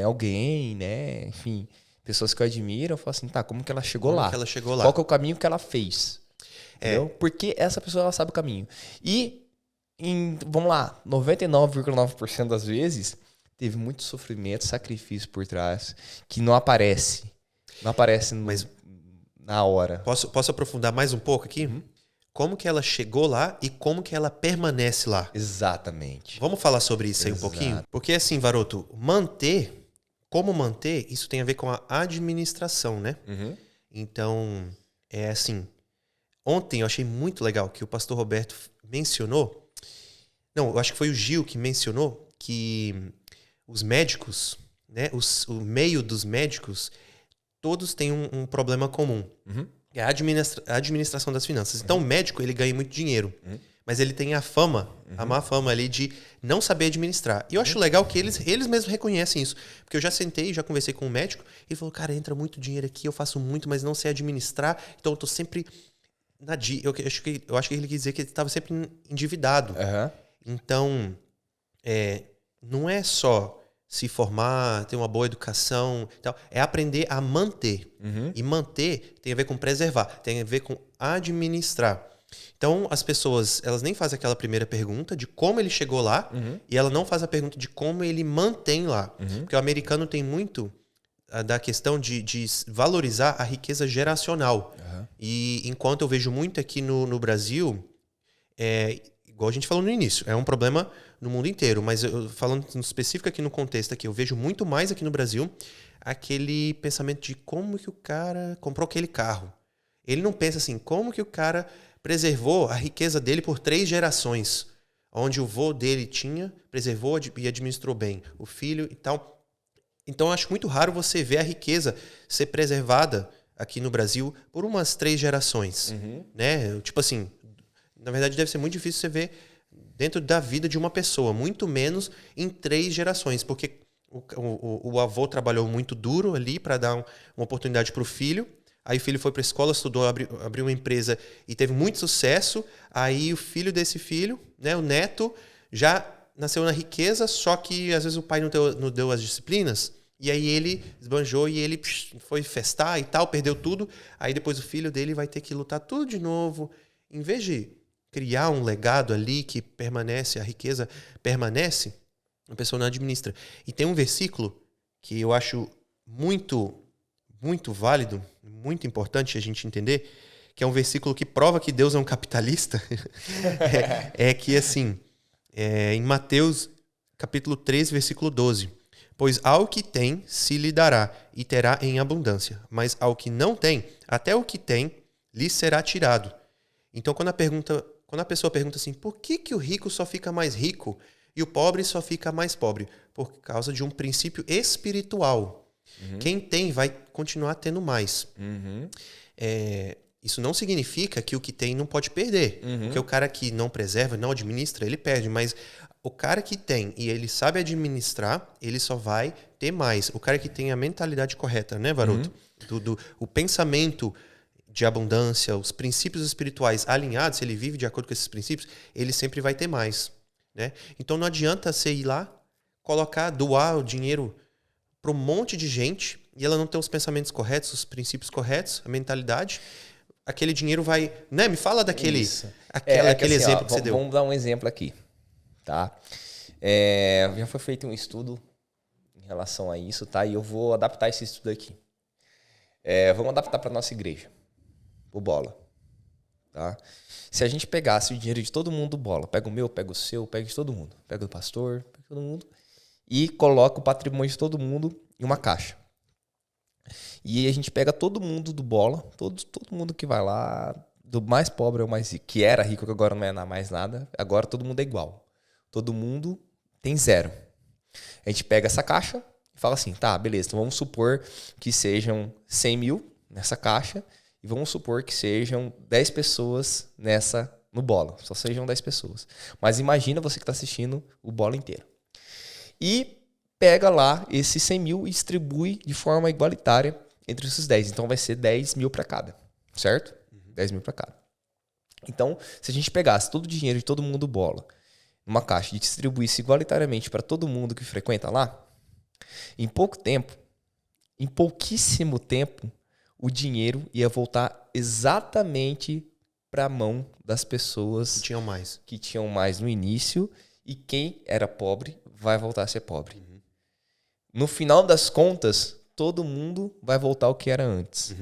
alguém, né? Enfim, pessoas que eu admiro, eu falo assim, tá, como que ela chegou lá? Como que ela chegou lá? Qual que é o caminho que ela fez? Porque essa pessoa ela sabe o caminho. E vamos lá, 99,9% das vezes teve muito sofrimento, sacrifício por trás que não aparece mas na hora. Posso aprofundar mais um pouco aqui? Como que ela chegou lá e como que ela permanece lá? Exatamente. Vamos falar sobre isso aí um pouquinho? Porque assim, Varoto, como manter, isso tem a ver com a administração, né? Então, é assim, ontem eu achei muito legal que o pastor Roberto mencionou, não, eu acho que foi o Gil que mencionou que os médicos, né, o meio dos médicos, todos têm um problema comum. É a administração das finanças. Então, o médico, ele ganha muito dinheiro. Mas ele tem a má fama ali de não saber administrar. E eu acho legal que eles mesmos reconhecem isso. Porque eu já sentei, já conversei com um médico, e ele falou, cara, entra muito dinheiro aqui, eu faço muito, mas não sei administrar, então eu tô sempre eu acho que ele quis dizer que ele estava sempre endividado. Então, não é só se formar, ter uma boa educação e tal, é aprender a manter. E manter tem a ver com preservar, tem a ver com administrar. Então, as pessoas, elas nem fazem aquela primeira pergunta de como ele chegou lá, e ela não faz a pergunta de como ele mantém lá. Porque o americano tem muito da questão de valorizar a riqueza geracional. E enquanto eu vejo muito aqui no Brasil, igual a gente falou no início, é um problema no mundo inteiro, mas eu, falando específico aqui no contexto aqui, eu vejo muito mais aqui no Brasil aquele pensamento de como que o cara comprou aquele carro. Ele não pensa assim, como que o cara preservou a riqueza dele por 3 gerações, onde o vô dele preservou e administrou bem, o filho e tal. Então eu acho muito raro você ver a riqueza ser preservada aqui no Brasil por umas 3 gerações, né? Tipo assim, na verdade deve ser muito difícil você ver dentro da vida de uma pessoa, muito menos em 3 gerações, porque o avô trabalhou muito duro ali para dar uma oportunidade para o filho. Aí o filho foi para a escola, estudou, abriu uma empresa e teve muito sucesso. Aí o filho desse filho, né, o neto, já nasceu na riqueza, só que às vezes o pai não deu as disciplinas. E aí ele esbanjou e ele foi festar e tal, perdeu tudo. Aí depois o filho dele vai ter que lutar tudo de novo. Em vez de criar um legado ali que permanece, a riqueza permanece, a pessoa não administra. E tem um versículo que eu acho muito, muito válido, muito importante a gente entender, que é um versículo que prova que Deus é um capitalista. Que assim, em Mateus capítulo 3, versículo 12. Pois ao que tem se lhe dará e terá em abundância, mas ao que não tem, até o que tem lhe será tirado. Então quando a pessoa pergunta assim, por que o rico só fica mais rico e o pobre só fica mais pobre? Por causa de um princípio espiritual. Quem tem vai continuar tendo mais. Isso não significa que o que tem não pode perder. Porque o cara que não preserva, não administra, ele perde. Mas o cara que tem e ele sabe administrar, ele só vai ter mais. O cara que tem a mentalidade correta, né, Varoto? O pensamento de abundância, os princípios espirituais alinhados, se ele vive de acordo com esses princípios, ele sempre vai ter mais. Né? Então não adianta você ir lá, doar o dinheiro para um monte de gente e ela não ter os pensamentos corretos, os princípios corretos, a mentalidade. Aquele dinheiro vai... Né? Me fala daquele aquele assim, exemplo que você deu. Vamos dar um exemplo aqui. Tá? Já foi feito um estudo em relação a isso, tá? E eu vou adaptar esse estudo aqui. Vamos adaptar para nossa igreja. O Bola. Tá? Se a gente pegasse o dinheiro de todo mundo do Bola, pega o meu, pega o seu, pega de todo mundo, pega do pastor, pega de todo mundo, e coloca o patrimônio de todo mundo em uma caixa. E a gente pega todo mundo do Bola, todo mundo que vai lá, do mais pobre ao mais rico, que era rico, que agora não é mais nada, agora todo mundo é igual. Todo mundo tem 0. A gente pega essa caixa e fala assim, tá, beleza, então vamos supor que sejam 100 mil nessa caixa, e vamos supor que sejam 10 pessoas no Bola. Só sejam 10 pessoas. Mas imagina você que está assistindo o Bola inteiro. E pega lá esses 100 mil e distribui de forma igualitária entre esses 10. Então vai ser 10 mil para cada. Certo? 10 mil para cada. Então, se a gente pegasse todo o dinheiro de todo mundo do Bola numa caixa e distribuísse igualitariamente para todo mundo que frequenta lá, em pouquíssimo tempo, o dinheiro ia voltar exatamente para a mão das pessoas que tinham mais no início, e quem era pobre vai voltar a ser pobre. No final das contas, todo mundo vai voltar ao que era antes.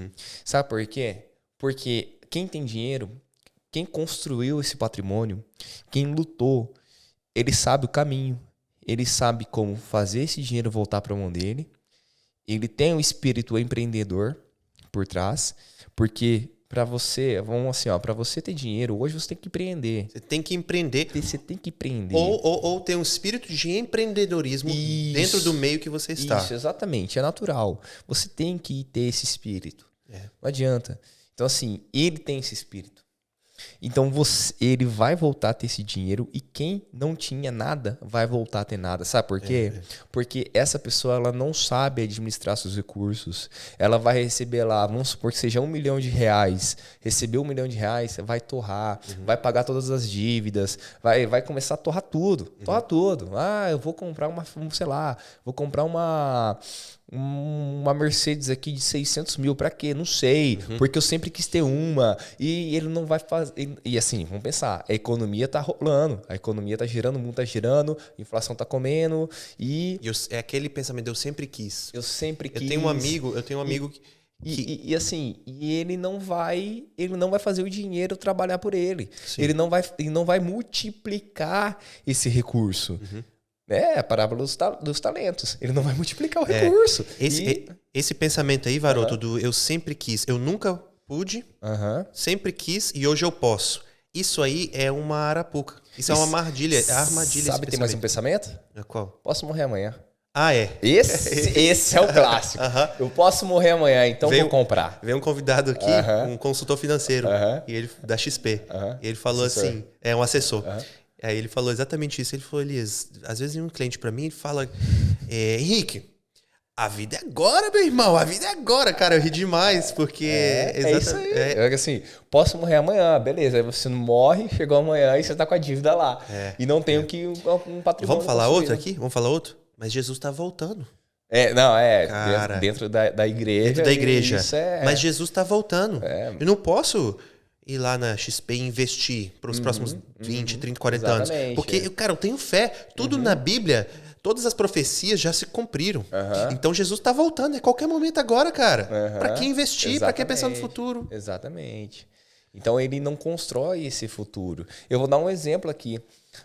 Sabe por quê? Porque quem tem dinheiro, quem construiu esse patrimônio, quem lutou, ele sabe o caminho, ele sabe como fazer esse dinheiro voltar para a mão dele, ele tem um espírito empreendedor por trás, porque para você, vamos assim, ó, para você ter dinheiro, hoje você tem que empreender. Você tem que empreender. Você tem que empreender. Ou ter um espírito de empreendedorismo dentro do meio que você está. Isso, exatamente. É natural. Você tem que ter esse espírito. Não adianta. Então, assim, ele tem esse espírito. Então, ele vai voltar a ter esse dinheiro e quem não tinha nada vai voltar a ter nada. Sabe por quê? Porque essa pessoa ela não sabe administrar seus recursos. Ela vai receber lá, vamos supor que seja R$1 milhão. Recebeu R$1 milhão, vai torrar, vai pagar todas as dívidas, vai começar a torrar tudo. Torrar tudo. Ah, eu vou comprar uma Mercedes aqui de 600 mil, pra quê? Não sei, porque eu sempre quis ter uma, e ele não vai fazer, e assim, vamos pensar, a economia tá rolando, a economia tá girando, o mundo tá girando, a inflação tá comendo, é aquele pensamento, eu sempre quis. Eu Eu tenho um amigo que... E assim, ele não vai fazer o dinheiro trabalhar por ele. Ele não vai multiplicar esse recurso. É a parábola dos talentos. Ele não vai multiplicar o recurso. Esse pensamento aí, Varoto, do eu sempre quis, eu nunca pude, sempre quis e hoje eu posso. Isso aí é uma arapuca. Isso é uma armadilha. É armadilha. Sabe, tem mais um pensamento? Qual? Posso morrer amanhã. Ah, é? Esse é o clássico. Eu posso morrer amanhã, então vou comprar. Veio um convidado aqui, um consultor financeiro, e ele, da XP. E ele falou assim, é um assessor. Aí ele falou exatamente isso. Ele falou, Elias, às vezes um cliente pra mim, ele fala, Henrique, a vida é agora, meu irmão, a vida é agora. Cara, eu ri demais, porque... É isso aí. É assim, posso morrer amanhã, beleza. Aí você não morre, chegou amanhã e você tá com a dívida lá. E não tem um patrimônio. Vamos falar outro aqui? Vamos falar outro? Mas Jesus tá voltando. Cara, dentro da igreja. Dentro da igreja. Mas Jesus tá voltando. Eu não posso ir lá na XP e investir para os próximos 20, 30, 40 anos. Porque, cara, eu tenho fé. Tudo na Bíblia, todas as profecias já se cumpriram. Então, Jesus está voltando. É qualquer momento agora, cara. Para que investir? Para que pensar no futuro? Exatamente. Então, ele não constrói esse futuro. Eu vou dar um exemplo aqui.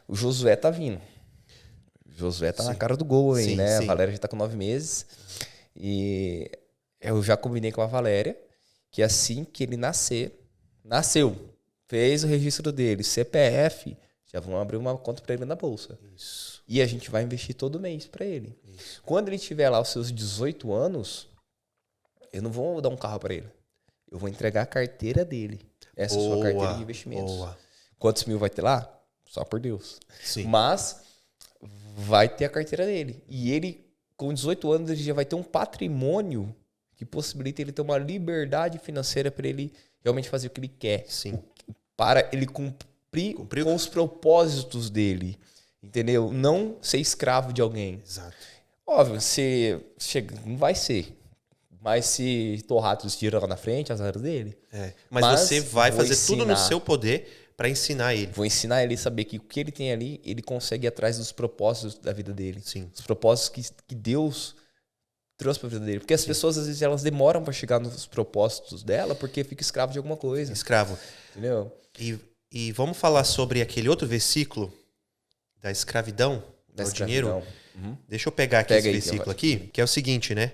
O Josué tá vindo. O Josué tá na cara do gol aí, né? A Valéria já tá com 9 meses. E eu já combinei com a Valéria que assim que ele nasceu, fez o registro dele, CPF, já vão abrir uma conta para ele na bolsa. Isso. E a gente vai investir todo mês para ele. Isso. Quando ele tiver lá os seus 18 anos, eu não vou dar um carro para ele. Eu vou entregar a carteira dele. Essa é a sua carteira de investimentos. Quantos mil vai ter lá? Só por Deus. Sim. Mas vai ter a carteira dele. E ele, com 18 anos, ele já vai ter um patrimônio que possibilita ele ter uma liberdade financeira para ele realmente fazer o que ele quer. Sim. Para ele cumprir com os propósitos dele. Entendeu? Não ser escravo de alguém. Exato. Óbvio, não vai ser. Mas se torrar os tiros lá na frente, azar dele. Mas você vai fazer tudo no seu poder para ensinar ele. Vou ensinar ele a saber que o que ele tem ali, ele consegue ir atrás dos propósitos da vida dele. Sim. Os propósitos que Deus trouxe para a vida dele. Porque as pessoas, às vezes, elas demoram para chegar nos propósitos dela porque fica escravo de alguma coisa. Escravo. Entendeu? E vamos falar sobre aquele outro versículo da escravidão, do dinheiro. Deixa eu pegar aqui esse versículo aqui, que é o seguinte, né?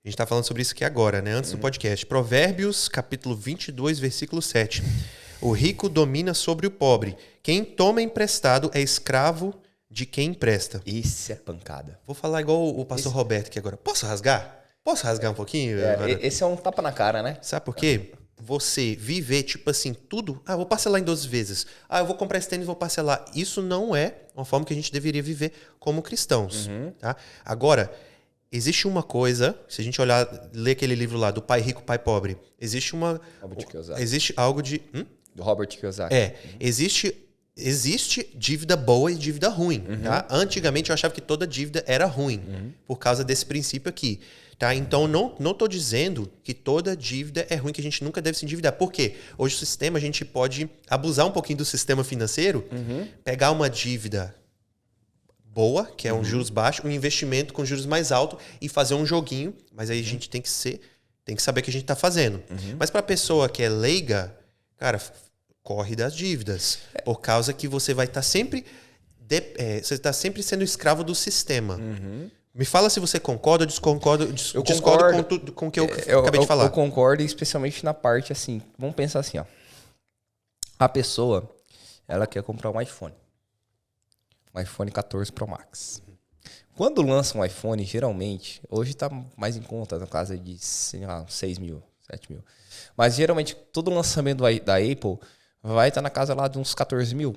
A gente tá falando sobre isso aqui agora, né? Antes do podcast. Provérbios, capítulo 22, versículo 7. O rico domina sobre o pobre. Quem toma emprestado é escravo de quem empresta. Isso é pancada. Vou falar igual o pastor Roberto aqui agora. Posso rasgar? Posso rasgar um pouquinho? Esse é um tapa na cara, né? Sabe por quê? Você viver, tipo assim, tudo... Ah, vou parcelar em 12 vezes. Ah, eu vou comprar esse tênis e vou parcelar. Isso não é uma forma que a gente deveria viver como cristãos. Tá? Agora, existe uma coisa... Se a gente olhar, ler aquele livro lá, do Pai Rico, Pai Pobre. Existe uma... Existe algo de... Do Robert Kiyosaki. Existe dívida boa e dívida ruim. Tá? Antigamente eu achava que toda dívida era ruim. Por causa desse princípio aqui. Tá? Então, não estou dizendo que toda dívida é ruim, que a gente nunca deve se endividar. Por quê? Hoje o sistema, a gente pode abusar um pouquinho do sistema financeiro, pegar uma dívida boa, que é um juros baixo, um investimento com juros mais alto e fazer um joguinho. Mas aí a gente tem que saber o que a gente está fazendo. Mas para a pessoa que é leiga, cara, corre das dívidas. Por causa que você vai estar sempre... você está sempre sendo escravo do sistema. Me fala se você concorda ou discorda, Eu discordo concordo. com o que eu acabei de falar. Eu concordo, especialmente na parte assim. Vamos pensar assim, ó. A pessoa, ela quer comprar um iPhone 14 Pro Max. Quando lança um iPhone, geralmente, hoje tá mais em conta, na casa de 6 mil, 7 mil. Mas geralmente, todo lançamento da Apple vai estar na casa lá de uns 14 mil,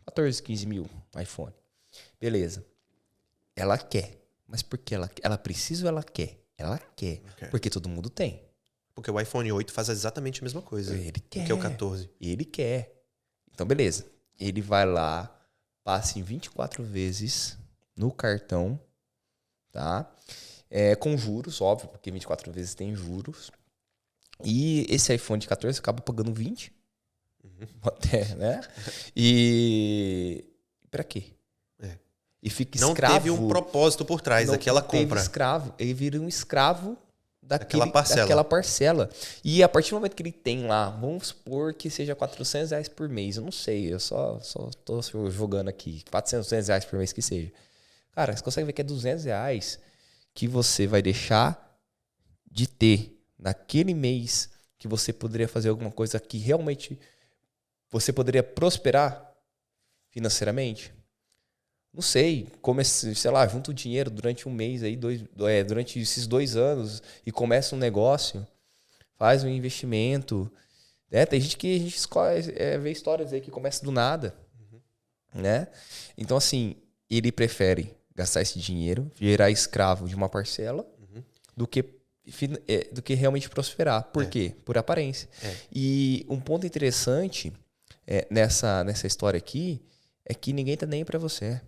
14, 15 mil iPhone. Beleza. Ela quer. Mas por que ela precisa ou ela quer? Ela quer. Porque todo mundo tem. Porque o iPhone 8 faz exatamente a mesma coisa. Ele quer. Que é o 14. Ele quer. Então, beleza. Ele vai lá, passa em 24 vezes no cartão, tá? Com juros, óbvio, porque 24 vezes tem juros. E esse iPhone de 14 acaba pagando 20. Até, né? E pra quê? E fica escravo. Não teve um propósito por trás daquela compra. Escravo. Ele vira um escravo daquela parcela. E a partir do momento que ele tem lá, vamos supor que seja R$400 por mês. Eu não sei, eu só tô jogando aqui. R$400 por mês que seja. Cara, você consegue ver que é R$200 que você vai deixar de ter naquele mês que você poderia fazer alguma coisa que realmente você poderia prosperar financeiramente. Não sei, sei lá, junta o dinheiro durante um mês aí, durante esses 2 anos e começa um negócio, faz um investimento. Tem gente que a gente vê histórias aí que começa do nada, né? Então, assim, ele prefere gastar esse dinheiro, virar escravo de uma parcela, do que realmente prosperar. Por quê? Por aparência. E um ponto interessante nessa história aqui é que ninguém tá nem aí pra você.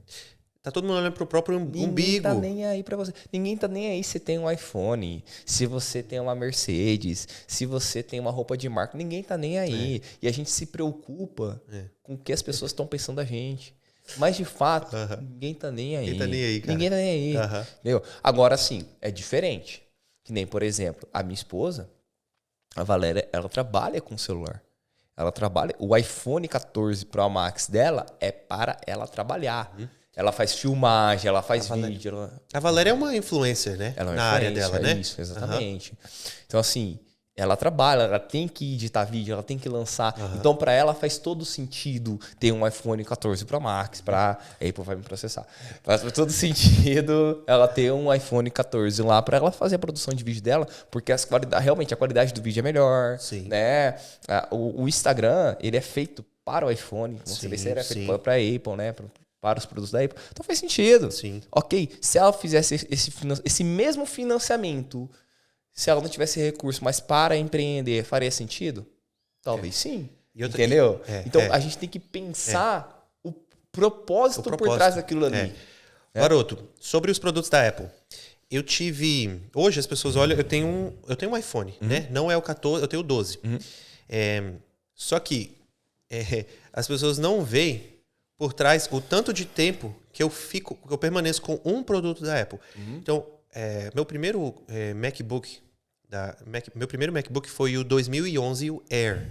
Tá todo mundo olhando pro próprio umbigo. Ninguém tá nem aí pra você. Ninguém tá nem aí se tem um iPhone, se você tem uma Mercedes, se você tem uma roupa de marca. Ninguém tá nem aí. E a gente se preocupa com o que as pessoas estão pensando da gente. Mas, de fato, ninguém tá nem aí. Ninguém tá nem aí, cara. Ninguém tá nem aí. Entendeu? Agora, sim, é diferente. Que nem, por exemplo, a minha esposa, a Valéria, ela trabalha com celular. Ela trabalha. O iPhone 14 Pro Max dela é para ela trabalhar. Ela faz filmagem, ela faz vídeo. A Valéria é uma influencer, né? Ela é uma na área dela, né? Isso, exatamente. Então, assim, ela trabalha, ela tem que editar vídeo, ela tem que lançar. Então, para ela faz todo sentido ter um iPhone 14 Pro Max. A Apple vai me processar. Faz todo sentido ela ter um iPhone 14 lá para ela fazer a produção de vídeo dela, porque realmente a qualidade do vídeo é melhor. Sim. Né? O Instagram, ele é feito para o iPhone. Como você vê, ele é feito para a Apple, né? Para os produtos da Apple. Então faz sentido. Sim. Ok, se ela fizesse esse mesmo financiamento, se ela não tivesse recurso, mas para empreender, faria sentido? Talvez sim. Entendeu? Então a gente tem que pensar o propósito por trás daquilo ali. Garoto, sobre os produtos da Apple. Eu tive... Hoje as pessoas olham... Eu tenho um iPhone, né? Não é o 14, eu tenho o 12. Só que as pessoas não veem por trás o tanto de tempo que eu permaneço com um produto da Apple. Então, meu primeiro meu primeiro MacBook foi o 2011, o Air.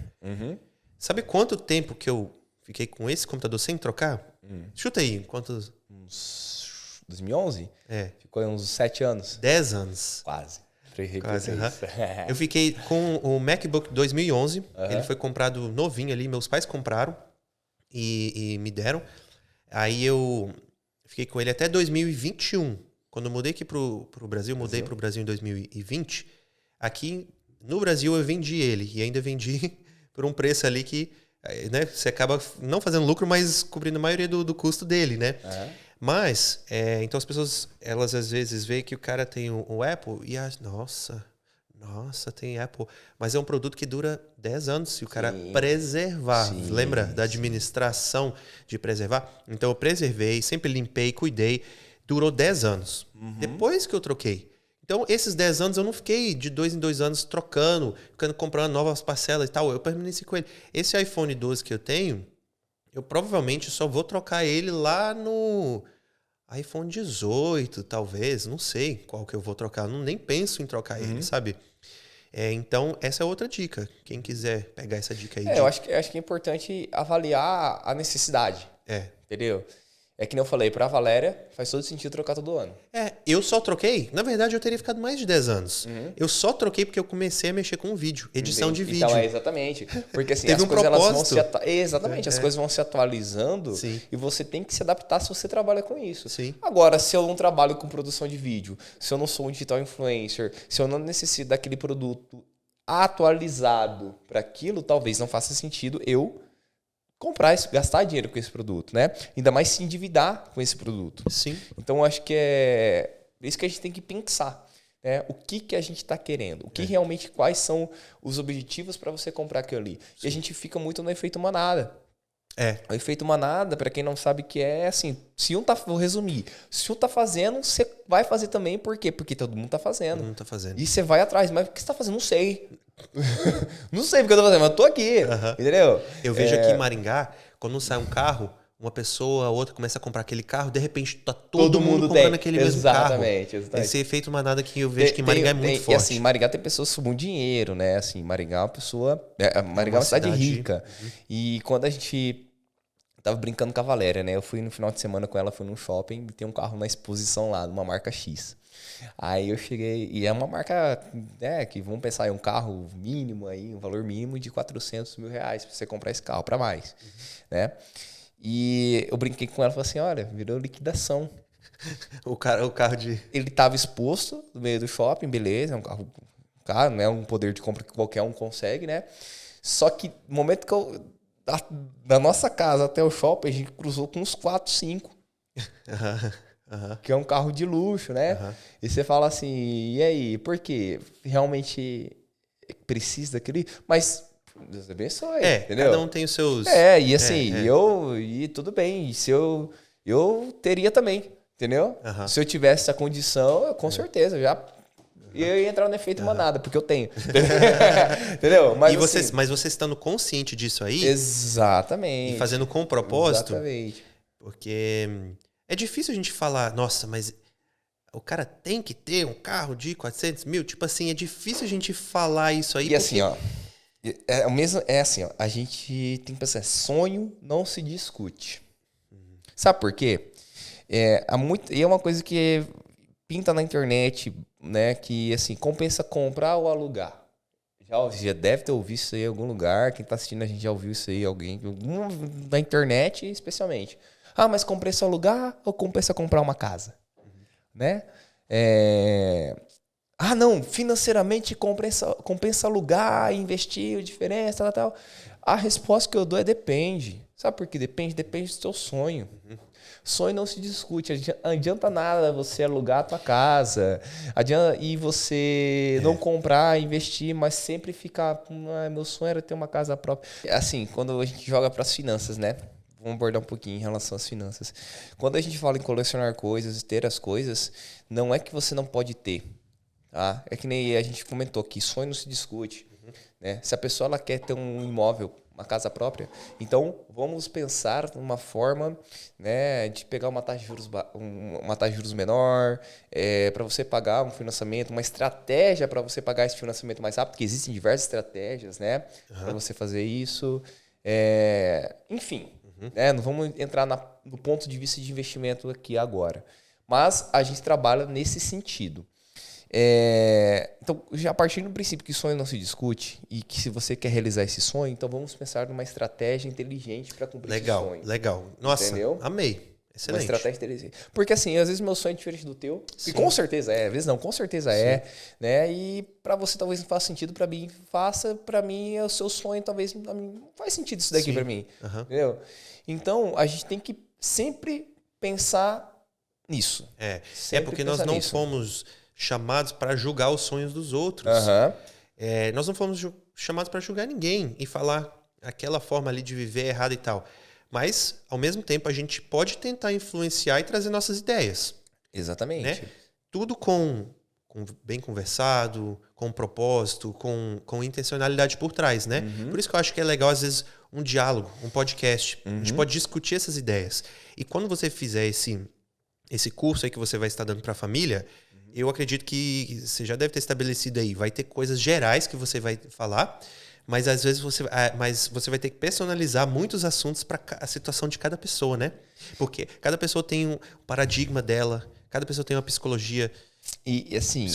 Sabe quanto tempo que eu fiquei com esse computador sem trocar? Chuta aí, quantos? 2011? Ficou uns 7 anos. 10 anos. Quase. Eu fiquei com o MacBook 2011. Ele foi comprado novinho ali. Meus pais compraram e me deram. Aí eu fiquei com ele até 2021. Quando eu mudei aqui pro Brasil, mudei pro Brasil em 2020. Aqui no Brasil eu vendi ele. E ainda vendi por um preço ali que, né, você acaba não fazendo lucro, mas cobrindo a maioria do custo dele, né? Mas, então as pessoas, elas às vezes veem que o cara tem o Apple e acham, nossa, tem Apple. Mas é um produto que dura 10 anos se o cara preservar. Lembra da administração de preservar? Então eu preservei, sempre limpei, cuidei. Durou 10 anos. Depois que eu troquei. Então esses 10 anos eu não fiquei de 2 em 2 anos trocando, comprando novas parcelas e tal. Eu permaneci com ele. Esse iPhone 12 que eu tenho, eu provavelmente só vou trocar ele lá no iPhone 18, talvez. Não sei qual que eu vou trocar. Eu nem penso em trocar ele, sabe? Então, essa é outra dica. Quem quiser pegar essa dica aí. Eu acho que é importante avaliar a necessidade. Entendeu? É que nem eu falei, pra Valéria, faz todo sentido trocar todo ano. Eu só troquei. Na verdade, eu teria ficado mais de 10 anos. Eu só troquei porque eu comecei a mexer com vídeo, edição de vídeo. Então, exatamente. Porque assim, Teve as coisas elas vão propósito. Exatamente, as coisas vão se atualizando. Sim. E você tem que se adaptar se você trabalha com isso. Sim. Agora, se eu não trabalho com produção de vídeo, se eu não sou um digital influencer, se eu não necessito daquele produto atualizado para aquilo, talvez não faça sentido eu comprar isso, gastar dinheiro com esse produto, né? Ainda mais se endividar com esse produto. Sim. Então, eu acho que é isso que a gente tem que pensar, né? O que a gente está querendo? O que realmente, quais são os objetivos para você comprar aquilo ali? Sim. E a gente fica muito no efeito manada. O efeito manada, para quem não sabe o que é assim, vou resumir, se um tá fazendo, você vai fazer também, por quê? Porque todo mundo tá fazendo. Todo mundo tá fazendo. E você vai atrás, mas o que você tá fazendo? Não sei. Não sei porque eu tô fazendo, mas eu tô aqui. Entendeu? Eu vejo aqui em Maringá, quando sai um carro, uma pessoa, a outra começa a comprar aquele carro, de repente tá todo mundo comprando aquele mesmo carro. Exatamente. Esse efeito manada que eu vejo que em Maringá é muito forte. E assim, Maringá tem pessoas com muito dinheiro, né? Assim, Maringá é uma pessoa... Maringá é uma cidade rica. E quando a gente... tava brincando com a Valéria, né? Eu fui no final de semana com ela, fui num shopping e tem um carro na exposição lá, uma marca X. Aí eu cheguei, e é uma marca, né, que vamos pensar, é um carro mínimo aí, um valor mínimo de R$400 mil pra você comprar esse carro, pra mais, né? E eu brinquei com ela e falei assim, olha, virou liquidação. O carro de... Ele tava exposto no meio do shopping, beleza, é um carro caro, não é um poder de compra que qualquer um consegue, né? Só que no momento que eu... Da nossa casa até o shopping, a gente cruzou com uns 4, 5. Que é um carro de luxo, né? E você fala assim, e aí, por quê? Realmente precisa daquele... Mas Deus abençoe, entendeu? Cada um tem os seus... E assim, e tudo bem. E se eu teria também, entendeu? Se eu tivesse essa condição, eu, com certeza, eu ia entrar no efeito manada, porque eu tenho. Entendeu? Mas, mas você estando consciente disso aí... Exatamente. E fazendo com propósito... Exatamente. Porque é difícil a gente falar, nossa, mas o cara tem que ter um carro de 400 mil? Tipo assim, é difícil a gente falar isso aí. E assim, ó... É assim, ó, a gente tem que pensar, sonho não se discute. Sabe por quê? E é uma coisa que pinta na internet, né, que assim, compensa comprar ou alugar. Já deve ter ouvido isso aí em algum lugar, quem tá assistindo a gente já ouviu isso aí, alguém, na internet especialmente. Ah, mas compensa alugar ou compensa comprar uma casa? Né? Ah, não, financeiramente compensa alugar, investir, diferença, tal. A resposta que eu dou é depende. Sabe por quê? Depende do seu sonho. Sonho não se discute. Não adianta nada você alugar a tua casa. E você não comprar, investir, mas sempre ficar... meu sonho era ter uma casa própria. Assim, quando a gente joga para as finanças, né? Vamos abordar um pouquinho em relação às finanças. Quando a gente fala em colecionar coisas, ter as coisas, não é que você não pode ter. Tá? É que nem a gente comentou aqui, sonho não se discute. Né? Se a pessoa ela quer ter um imóvel, uma casa própria, então vamos pensar numa forma, né, de pegar uma taxa de juros menor, para você pagar um financiamento, uma estratégia para você pagar esse financiamento mais rápido, porque existem diversas estratégias, né, para você fazer isso. Enfim, né, não vamos entrar no ponto de vista de investimento aqui agora, mas a gente trabalha nesse sentido. Então, já partindo do princípio que sonho não se discute e que se você quer realizar esse sonho, então vamos pensar numa estratégia inteligente para cumprir esse sonho. Legal. Nossa, entendeu? Amei. Excelente. Uma estratégia inteligente. Porque assim, às vezes meu sonho é diferente do teu. Sim. E com certeza às vezes não, com certeza né? E para você talvez não faça sentido, para mim faça, para mim é o seu sonho, talvez não faz sentido isso daqui para mim. Entendeu? Então, a gente tem que sempre pensar nisso. Porque nós não fomos chamados para julgar os sonhos dos outros. Nós não fomos chamados para julgar ninguém e falar aquela forma ali de viver errada e tal. Mas, ao mesmo tempo, a gente pode tentar influenciar e trazer nossas ideias. Exatamente. Né? Tudo com bem conversado, com propósito, com intencionalidade por trás. Né? Por isso que eu acho que é legal, às vezes, um diálogo, um podcast. A gente pode discutir essas ideias. E quando você fizer esse curso aí que você vai estar dando para a família... Eu acredito que você já deve ter estabelecido aí. Vai ter coisas gerais que você vai falar, Mas às vezes você vai ter que personalizar muitos assuntos para a situação de cada pessoa, né? Porque cada pessoa tem um paradigma dela, cada pessoa tem uma psicologia. E assim,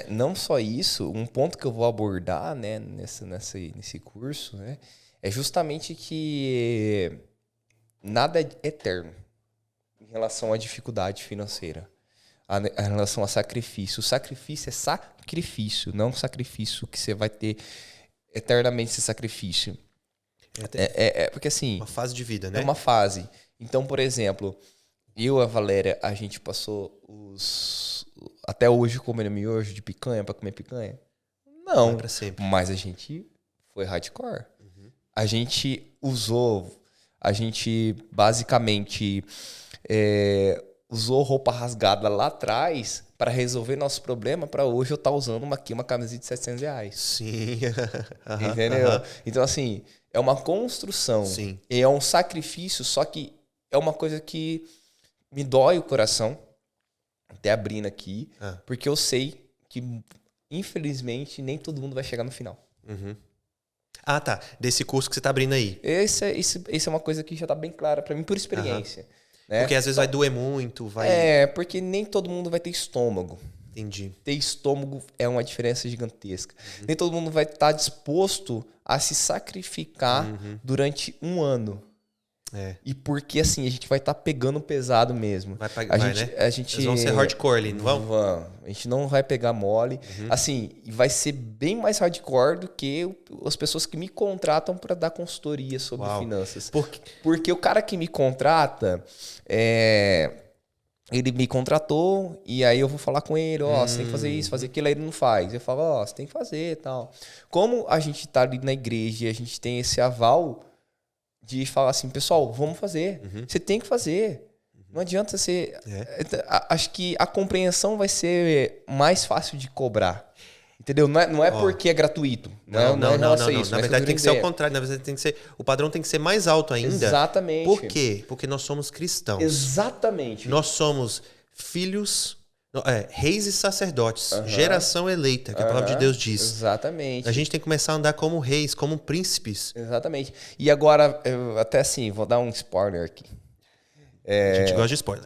não só isso, um ponto que eu vou abordar, né, nesse curso, né, é justamente que nada é eterno em relação à dificuldade financeira, em relação a sacrifício. O sacrifício é sacrifício, não sacrifício que você vai ter eternamente esse sacrifício. Porque assim... Uma fase de vida, né? É uma fase. Então, por exemplo, eu e a Valéria, a gente passou até hoje comendo miojo de picanha para comer picanha? Não. Pra sempre. Mas a gente foi hardcore. A gente basicamente usou roupa rasgada lá atrás para resolver nosso problema, para hoje eu estar usando uma camiseta de R$700. Sim. Entendeu? Então, assim, é uma construção. Sim. E é um sacrifício, só que é uma coisa que me dói o coração, até abrindo aqui, porque eu sei que, infelizmente, nem todo mundo vai chegar no final. Ah, tá. Desse curso que você tá abrindo aí. Esse é uma coisa que já tá bem clara para mim por experiência. Né? Porque às vezes vai doer muito, porque nem todo mundo vai ter estômago. Entendi. Ter estômago é uma diferença gigantesca. Nem todo mundo vai estar disposto a se sacrificar durante um ano. E porque assim, a gente vai estar pegando pesado mesmo. Né? Eles vão ser hardcore ali, não vão? Vão. A gente não vai pegar mole. Assim, vai ser bem mais hardcore do que as pessoas que me contratam para dar consultoria sobre finanças. Porque o cara que me contrata, ele me contratou e aí eu vou falar com ele, você tem que fazer isso, fazer aquilo, aí ele não faz. Eu falo, você tem que fazer e tal. Como a gente tá ali na igreja e a gente tem esse aval de falar assim, pessoal, vamos fazer. Você tem que fazer. Não adianta você... Acho que a compreensão vai ser mais fácil de cobrar. Entendeu? Não é porque é gratuito. Não. Na verdade tem que ser ao contrário. Na verdade o padrão tem que ser mais alto ainda. Exatamente. Por quê? Porque nós somos cristãos. Exatamente. Nós somos filhos... reis e sacerdotes, geração eleita, que a palavra de Deus diz. Exatamente. A gente tem que começar a andar como reis, como príncipes. Exatamente. E agora, até assim, vou dar um spoiler aqui. A gente gosta de spoiler.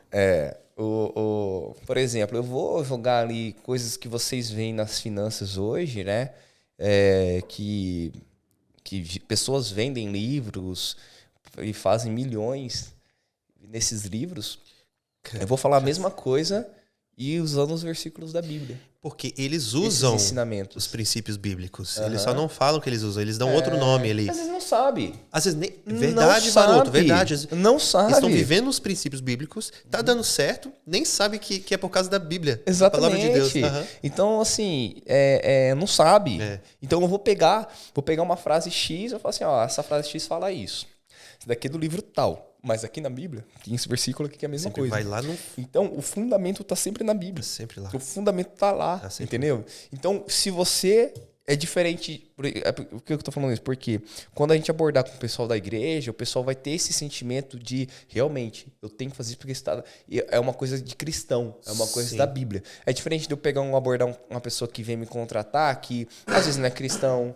Por exemplo, eu vou jogar ali coisas que vocês veem nas finanças hoje, né? Que pessoas vendem livros e fazem milhões nesses livros. Eu vou falar a mesma coisa e usando os versículos da Bíblia. Porque eles usam os princípios bíblicos. Eles só não falam que eles usam, eles dão outro nome ali. Às vezes não sabe. Às vezes nem... Verdade, Varoto, verdade. Não sabe. Eles estão vivendo os princípios bíblicos, tá dando certo, nem sabe que é por causa da Bíblia. Exatamente. A palavra de Deus. Então, assim, não sabe. Então eu vou pegar uma frase X e eu falo assim, essa frase X fala isso. Isso daqui é do livro tal. Mas aqui na Bíblia, tem esse versículo aqui que é a mesma coisa. Vai lá no... Então, o fundamento está sempre na Bíblia. Sempre lá. O fundamento está lá, entendeu? Então, se você é diferente... Por que eu estou falando isso? Porque quando a gente abordar com o pessoal da igreja, o pessoal vai ter esse sentimento de, realmente, eu tenho que fazer isso porque é uma coisa de cristão, é uma coisa da Bíblia. É diferente de eu abordar uma pessoa que vem me contratar, que às vezes não é cristão,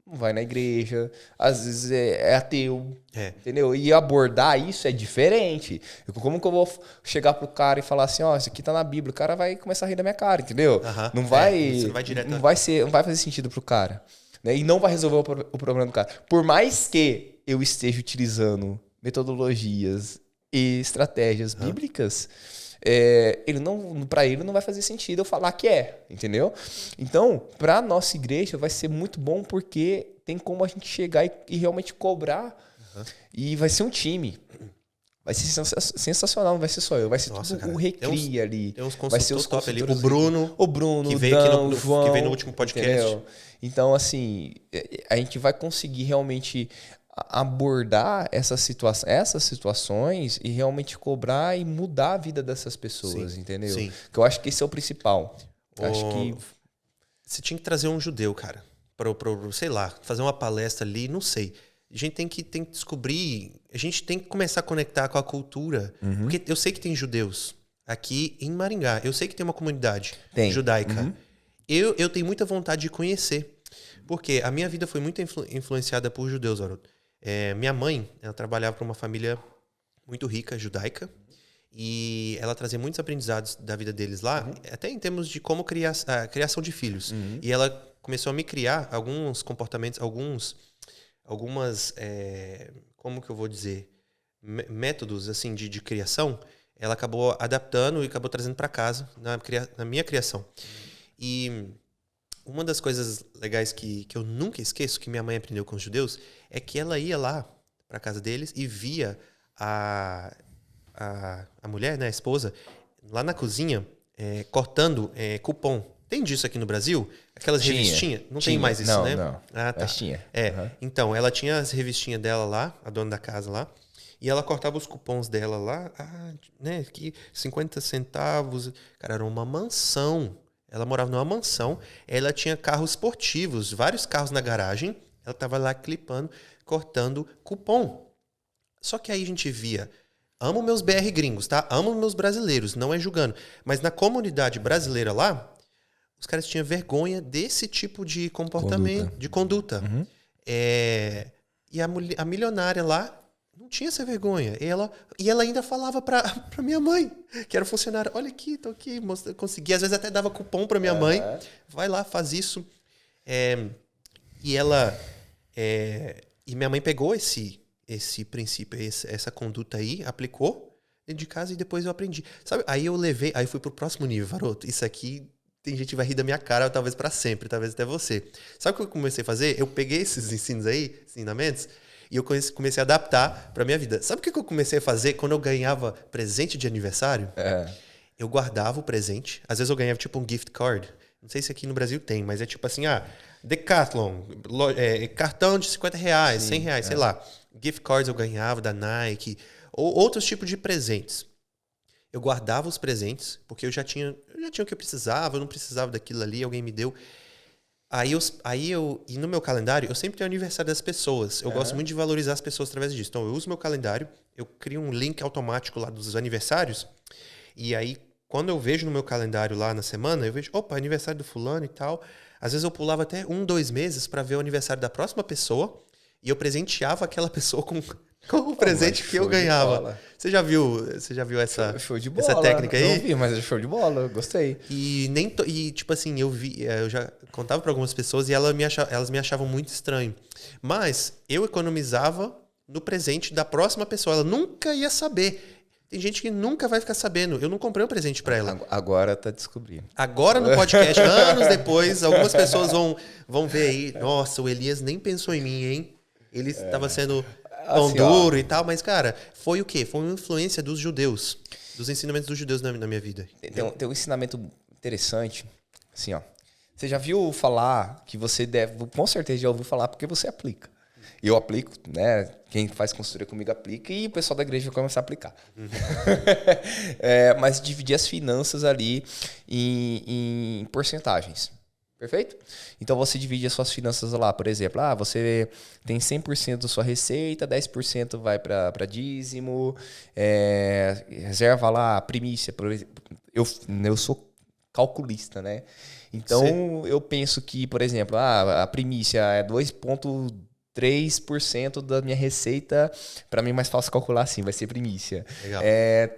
não vai na igreja, às vezes é ateu, entendeu? E abordar isso é diferente. Como que eu vou chegar pro cara e falar assim, isso aqui tá na Bíblia, o cara vai começar a rir da minha cara, entendeu? Não vai fazer sentido pro cara, né? E não vai resolver o problema do cara. Por mais que eu esteja utilizando metodologias e estratégias bíblicas, para ele não vai fazer sentido eu falar que entendeu? Então, para nossa igreja vai ser muito bom porque tem como a gente chegar e realmente cobrar e vai ser um time. Vai ser sensacional, não vai ser só eu, vai ser tudo o Recria ali. Tem uns vai ser os top ali. O Bruno, que veio aqui o João, que veio no último podcast. Entendeu? Então, assim, a gente vai conseguir realmente abordar essas situações e realmente cobrar e mudar a vida dessas pessoas, entendeu? Sim. Que eu acho que esse é o principal. Acho que você tinha que trazer um judeu, cara, para sei lá, fazer uma palestra ali, não sei. A gente tem que descobrir, a gente tem que começar a conectar com a cultura, porque eu sei que tem judeus aqui em Maringá, eu sei que tem uma comunidade judaica. Eu tenho muita vontade de conhecer. Porque a minha vida foi muito influenciada por judeus, Haroldo. Minha mãe, ela trabalhava para uma família muito rica, judaica, e ela trazia muitos aprendizados da vida deles lá, até em termos de como a criação de filhos. E ela começou a me criar alguns comportamentos, algumas, como que eu vou dizer, métodos assim de criação. Ela acabou adaptando e acabou trazendo para casa na minha criação. E uma das coisas legais que eu nunca esqueço, que minha mãe aprendeu com os judeus, é que ela ia lá para casa deles e via a mulher, né, a esposa, lá na cozinha, cortando cupom. Tem disso aqui no Brasil? Aquelas revistinhas? Não tem mais isso, né? Não. Ah, tá. Mas tinha. Então, ela tinha as revistinhas dela lá, a dona da casa lá, e ela cortava os cupons dela lá, né, que 50 centavos. Cara, era uma mansão. Ela morava numa mansão, ela tinha carros esportivos, vários carros na garagem, ela estava lá clipando, cortando cupom. Só que aí a gente via, amo meus BR gringos, tá? Amo meus brasileiros, não é julgando. Mas na comunidade brasileira lá, os caras tinham vergonha desse tipo de comportamento, de conduta. E a milionária lá não tinha essa vergonha. E ela ainda falava pra minha mãe, que era funcionária, olha aqui, tô aqui, consegui. Às vezes até dava cupom pra minha mãe, vai lá, faz isso. E minha mãe pegou esse princípio, essa conduta aí, aplicou dentro de casa e depois eu aprendi. Sabe? Aí fui pro próximo nível, Varoto. Isso aqui, tem gente que vai rir da minha cara, talvez pra sempre, talvez até você. Sabe o que eu comecei a fazer? Eu peguei esses ensinamentos, e eu comecei a adaptar pra minha vida. Sabe o que eu comecei a fazer quando eu ganhava presente de aniversário? Eu guardava o presente. Às vezes eu ganhava tipo um gift card. Não sei se aqui no Brasil tem, mas é tipo assim, Decathlon, cartão de R$50, R$100, sei lá. Gift cards eu ganhava da Nike, ou outros tipos de presentes. Eu guardava os presentes, porque eu já tinha o que eu precisava, eu não precisava daquilo ali, alguém me deu. E no meu calendário, eu sempre tenho o aniversário das pessoas. Eu gosto muito de valorizar as pessoas através disso. Então, eu uso meu calendário, eu crio um link automático lá dos aniversários. E aí, quando eu vejo no meu calendário lá na semana, eu vejo, opa, aniversário do fulano e tal. Às vezes eu pulava até 2 meses para ver o aniversário da próxima pessoa e eu presenteava aquela pessoa com o presente que eu ganhava. Você já viu essa, show de bola. Essa técnica aí? Não vi, mas é show de bola, eu gostei. E tipo assim, eu já contava para algumas pessoas e elas me achavam muito estranho. Mas eu economizava no presente da próxima pessoa. Ela nunca ia saber. Tem gente que nunca vai ficar sabendo. Eu não comprei um presente para ela. Agora tá descobrindo. Agora no podcast, anos depois, algumas pessoas vão ver aí. Nossa, o Elias nem pensou em mim, hein? Ele estava sendo pão duro e tal. Mas, cara, foi o quê? Foi uma influência dos judeus. Dos ensinamentos dos judeus na minha vida. Tem um ensinamento interessante. Assim, ó. Você já viu falar que você deve... Com certeza já ouviu falar porque você aplica. Eu aplico, né? Quem faz consultoria comigo aplica e o pessoal da igreja vai começar a aplicar. Mas dividir as finanças ali em porcentagens. Perfeito? Então você divide as suas finanças lá, por exemplo, você tem 100% da sua receita, 10% vai para dízimo, reserva lá a primícia. Por exemplo, eu sou calculista, né? Então Sim. Eu penso que, por exemplo, a primícia é 2,3% da minha receita. Para mim é mais fácil calcular assim, vai ser primícia. Legal.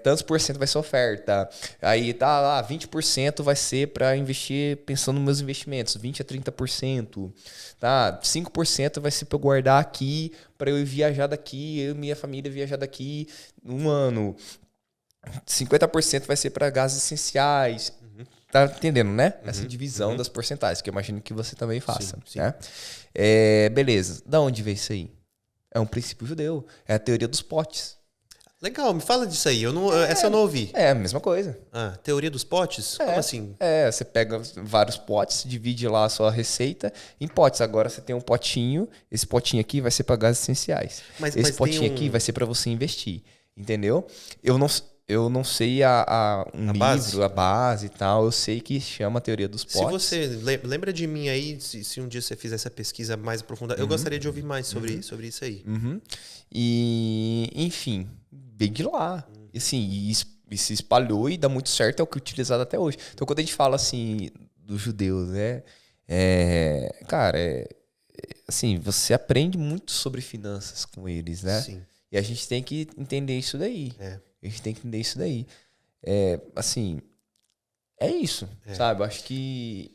Tantos por cento vai ser oferta. Aí tá lá, 20% vai ser para investir pensando nos meus investimentos, 20% a 30%. Tá? 5% vai ser para eu guardar aqui, para eu viajar daqui, eu e minha família viajar daqui um ano. 50% vai ser para gases essenciais. Tá entendendo, né? Essa divisão das porcentagens, que eu imagino que você também faça. Sim. Né? Beleza. Da onde veio isso aí? É um princípio judeu. É a teoria dos potes. Legal, me fala disso aí. Essa eu não ouvi. É a mesma coisa. Teoria dos potes? Como assim? Você pega vários potes, divide lá a sua receita em potes. Agora você tem um potinho, esse potinho aqui vai ser para gases essenciais. Esse potinho aqui vai ser para você investir. Entendeu? Eu não sei a base e tal. Eu sei que chama a teoria dos potes. Se você lembra de mim aí, se um dia você fizer essa pesquisa mais aprofundada, eu gostaria de ouvir mais sobre isso aí. E, enfim, bem de lá. Assim, e se espalhou e dá muito certo, é o que é utilizado até hoje. Então, quando a gente fala assim dos judeus, né? Cara, assim, você aprende muito sobre finanças com eles, né? Sim. E a gente tem que entender isso daí. A gente tem que entender isso daí. Assim, é isso, sabe? Eu acho que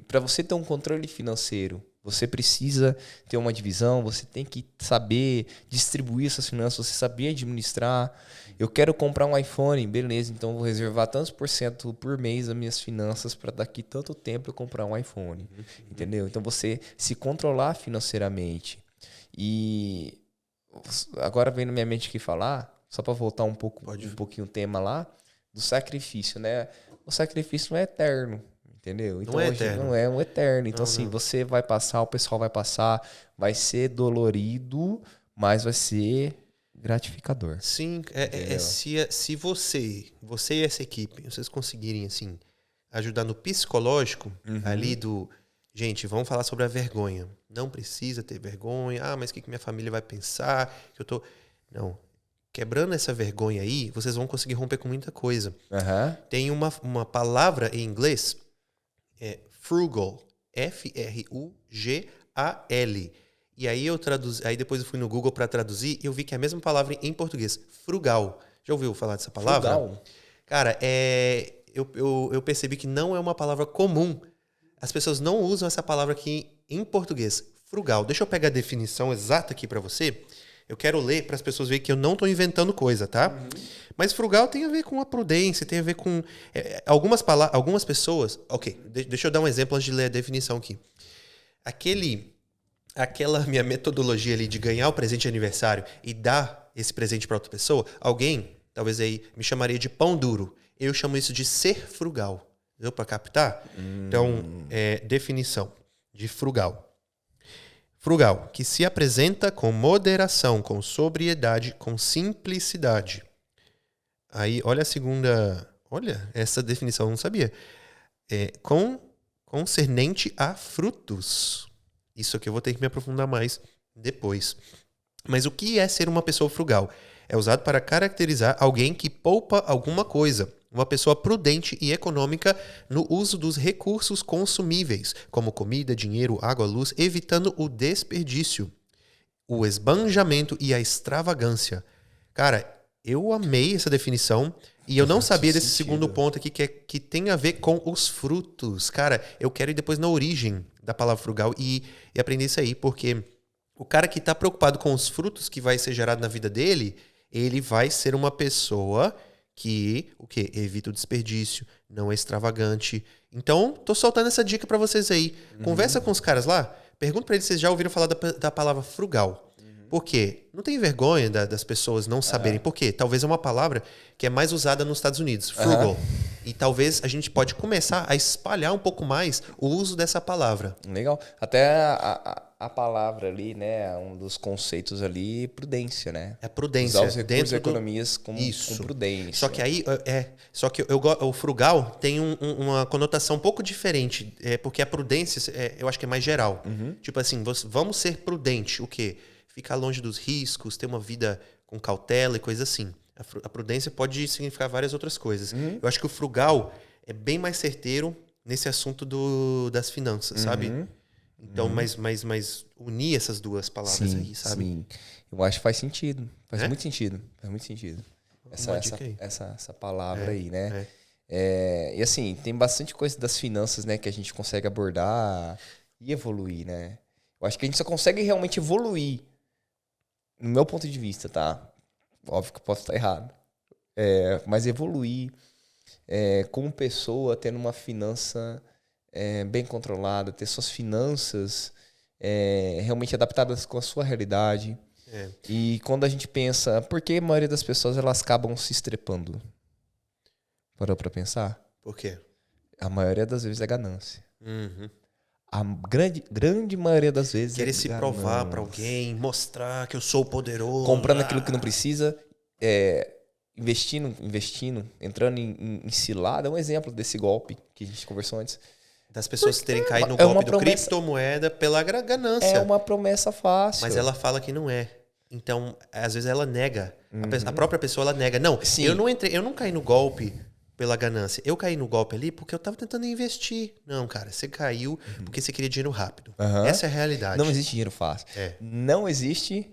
para você ter um controle financeiro, você precisa ter uma divisão, você tem que saber distribuir essas finanças, você saber administrar. Eu quero comprar um iPhone, beleza, então eu vou reservar tantos por cento por mês das minhas finanças para daqui tanto tempo eu comprar um iPhone, entendeu? Então você se controlar financeiramente. E agora vem na minha mente aqui falar, só para voltar um pouquinho o tema lá, do sacrifício, né? O sacrifício não é eterno. Entendeu? Então, não é eterno. Não é um eterno. Então, assim, você vai passar, o pessoal vai passar, vai ser dolorido, mas vai ser gratificador. Sim, se você e essa equipe, vocês conseguirem, assim, ajudar no psicológico, ali do... Gente, vamos falar sobre a vergonha. Não precisa ter vergonha. Ah, mas o que minha família vai pensar? Que eu tô... Não. Quebrando essa vergonha aí, vocês vão conseguir romper com muita coisa. Tem uma palavra em inglês... frugal, F-R-U-G-A-L. E aí aí depois eu fui no Google para traduzir e eu vi que é a mesma palavra em português, frugal. Já ouviu falar dessa palavra? Frugal? Cara, eu percebi que não é uma palavra comum. As pessoas não usam essa palavra aqui em português, frugal. Deixa eu pegar a definição exata aqui para você. Eu quero ler para as pessoas verem que eu não estou inventando coisa, tá? Mas frugal tem a ver com a prudência, tem a ver com... algumas pessoas... Ok, deixa eu dar um exemplo antes de ler a definição aqui. Aquela minha metodologia ali de ganhar o presente de aniversário e dar esse presente para outra pessoa, alguém, talvez aí, me chamaria de pão duro. Eu chamo isso de ser frugal. Deu para captar? Então, definição de frugal. Frugal, que se apresenta com moderação, com sobriedade, com simplicidade. Aí, olha a segunda... Olha, essa definição eu não sabia. Concernente a frutos. Isso aqui eu vou ter que me aprofundar mais depois. Mas o que é ser uma pessoa frugal? É usado para caracterizar alguém que poupa alguma coisa. Uma pessoa prudente e econômica no uso dos recursos consumíveis, como comida, dinheiro, água, luz, evitando o desperdício, o esbanjamento e a extravagância. Cara, eu amei essa definição e eu não sabia desse segundo ponto aqui, que tem a ver com os frutos. Cara, eu quero ir depois na origem da palavra frugal e aprender isso aí, porque o cara que está preocupado com os frutos que vai ser gerado na vida dele, ele vai ser uma pessoa que evita o desperdício, não é extravagante. Então, tô soltando essa dica para vocês aí. Conversa com os caras lá, pergunta para eles se vocês já ouviram falar da palavra frugal. Por quê? Não tem vergonha das pessoas não saberem. Por quê? Talvez é uma palavra que é mais usada nos Estados Unidos, frugal. E talvez a gente pode começar a espalhar um pouco mais o uso dessa palavra. Legal. Até a palavra ali, né? Um dos conceitos ali, prudência, né? É prudência. Usar os recursos da economias com prudência. Só que aí, o frugal tem uma conotação um pouco diferente. Porque a prudência, eu acho que é mais geral. Tipo assim, vamos ser prudente. O quê? Ficar longe dos riscos, ter uma vida com cautela e coisa assim. A prudência pode significar várias outras coisas. Eu acho que o frugal é bem mais certeiro nesse assunto das finanças, sabe? Então, mas unir essas duas palavras aí, sabe? Sim, eu acho que faz sentido. Faz muito sentido. Faz muito sentido. Essa palavra aí, né? E assim, tem bastante coisa das finanças, né, que a gente consegue abordar e evoluir, né? Eu acho que a gente só consegue realmente evoluir, no meu ponto de vista, tá? Óbvio que eu posso estar errado. Mas evoluir como pessoa, tendo uma finança bem controlada, ter suas finanças realmente adaptadas com a sua realidade. E quando a gente pensa... Por que a maioria das pessoas elas acabam se estrepando? Parou pra pensar? Por quê? A maioria das vezes é ganância. A grande maioria das vezes querer se provar para alguém, mostrar que eu sou poderoso. Comprando aquilo que não precisa, investindo, entrando em cilada. É um exemplo desse golpe que a gente conversou antes. Das pessoas terem caído no golpe do criptomoeda pela ganância. É uma promessa fácil. Mas ela fala que não é. Então, às vezes ela nega. A própria pessoa, ela nega. Não, eu não caí no golpe pela ganância. Eu caí no golpe ali porque eu tava tentando investir. Não, cara, você caiu porque você queria dinheiro rápido. Essa é a realidade. Não existe dinheiro fácil. É. Não existe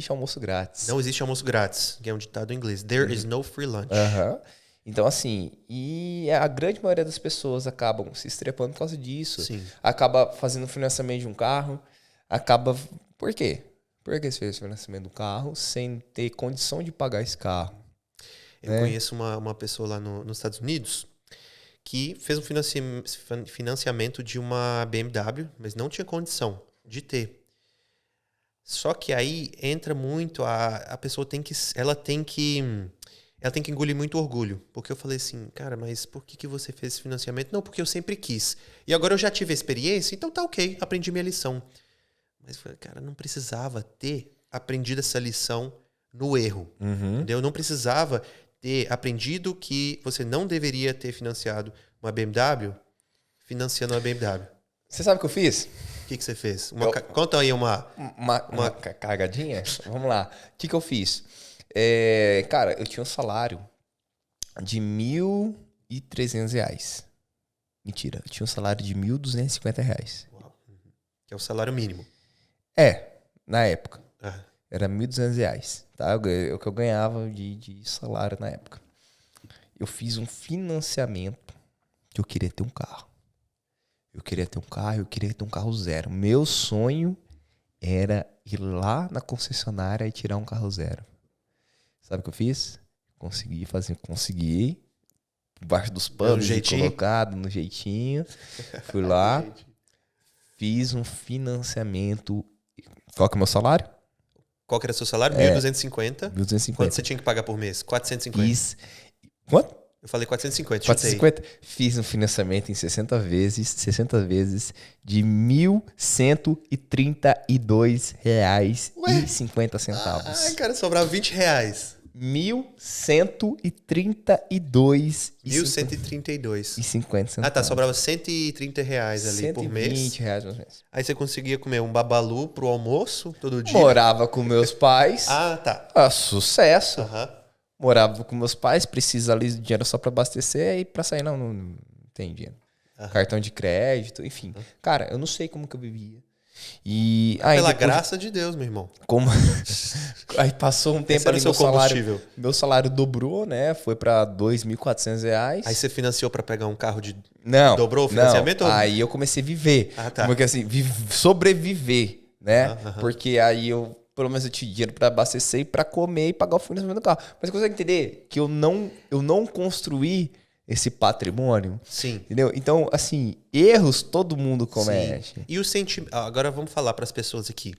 almoço grátis. Não existe almoço grátis, que é um ditado em inglês. There is no free lunch. Então, assim, e a grande maioria das pessoas acabam se estrepando por causa disso. Sim. Acaba fazendo financiamento de um carro. Por quê? Por que você fez o financiamento do carro sem ter condição de pagar esse carro? Eu conheço uma pessoa lá nos Estados Unidos que fez um financiamento de uma BMW, mas não tinha condição de ter. Só que aí entra muito, a pessoa tem que engolir muito orgulho. Porque eu falei assim, cara, mas por que você fez esse financiamento? Não, porque eu sempre quis. E agora eu já tive a experiência, então tá ok, aprendi minha lição. Mas, cara, não precisava ter aprendido essa lição no erro. Entendeu? Não precisava ter aprendido que você não deveria ter financiado uma BMW financiando uma BMW. Você sabe o que eu fiz? O que você fez? Conta aí uma cagadinha? Vamos lá. O que eu fiz? Cara, eu tinha um salário de R$1.300. Mentira, eu tinha um salário de R$1.250. Uau. Que é o salário mínimo. Na época. Era R$1.200, tá? O que eu ganhava de salário na época. Eu fiz um financiamento que eu queria ter um carro. Eu queria ter um carro zero. Meu sonho era ir lá na concessionária e tirar um carro zero. Sabe o que eu fiz? Consegui. Embaixo dos panos, colocado no jeitinho. Fui lá, fiz um financiamento. Qual que é o meu salário? Qual que era o seu salário? 1.250. 1.250. Quanto você tinha que pagar por mês? 450. Quanto? Eu falei 450. 450. Fiz um financiamento em 60 vezes de R$1.132,50. Ai, cara, sobrava R$20. R$1.132,50. Ah, tá, sobrava R$130 ali por mês. R$120 mais ou menos. Aí você conseguia comer um babalu pro almoço todo dia? Morava com meus pais. Ah, tá. Sucesso. Morava com meus pais, precisa ali de dinheiro só pra abastecer e pra sair não tem dinheiro. Cartão de crédito, enfim. Cara, eu não sei como que eu vivia. E pela graça de Deus, meu irmão. Aí passou um tempo ali, meu salário dobrou, né? Foi pra R$2.400. Aí você financiou pra pegar um carro de... Não. Dobrou o financiamento? Não. Aí eu comecei a viver. Tá. Porque assim, sobreviver, né? Porque aí pelo menos eu tinha dinheiro pra abastecer e pra comer e pagar o financiamento do carro. Mas você consegue entender que eu não construí esse patrimônio? Sim. Entendeu? Então, assim, erros todo mundo comete. Sim. E o sentimento... Agora vamos falar para as pessoas aqui.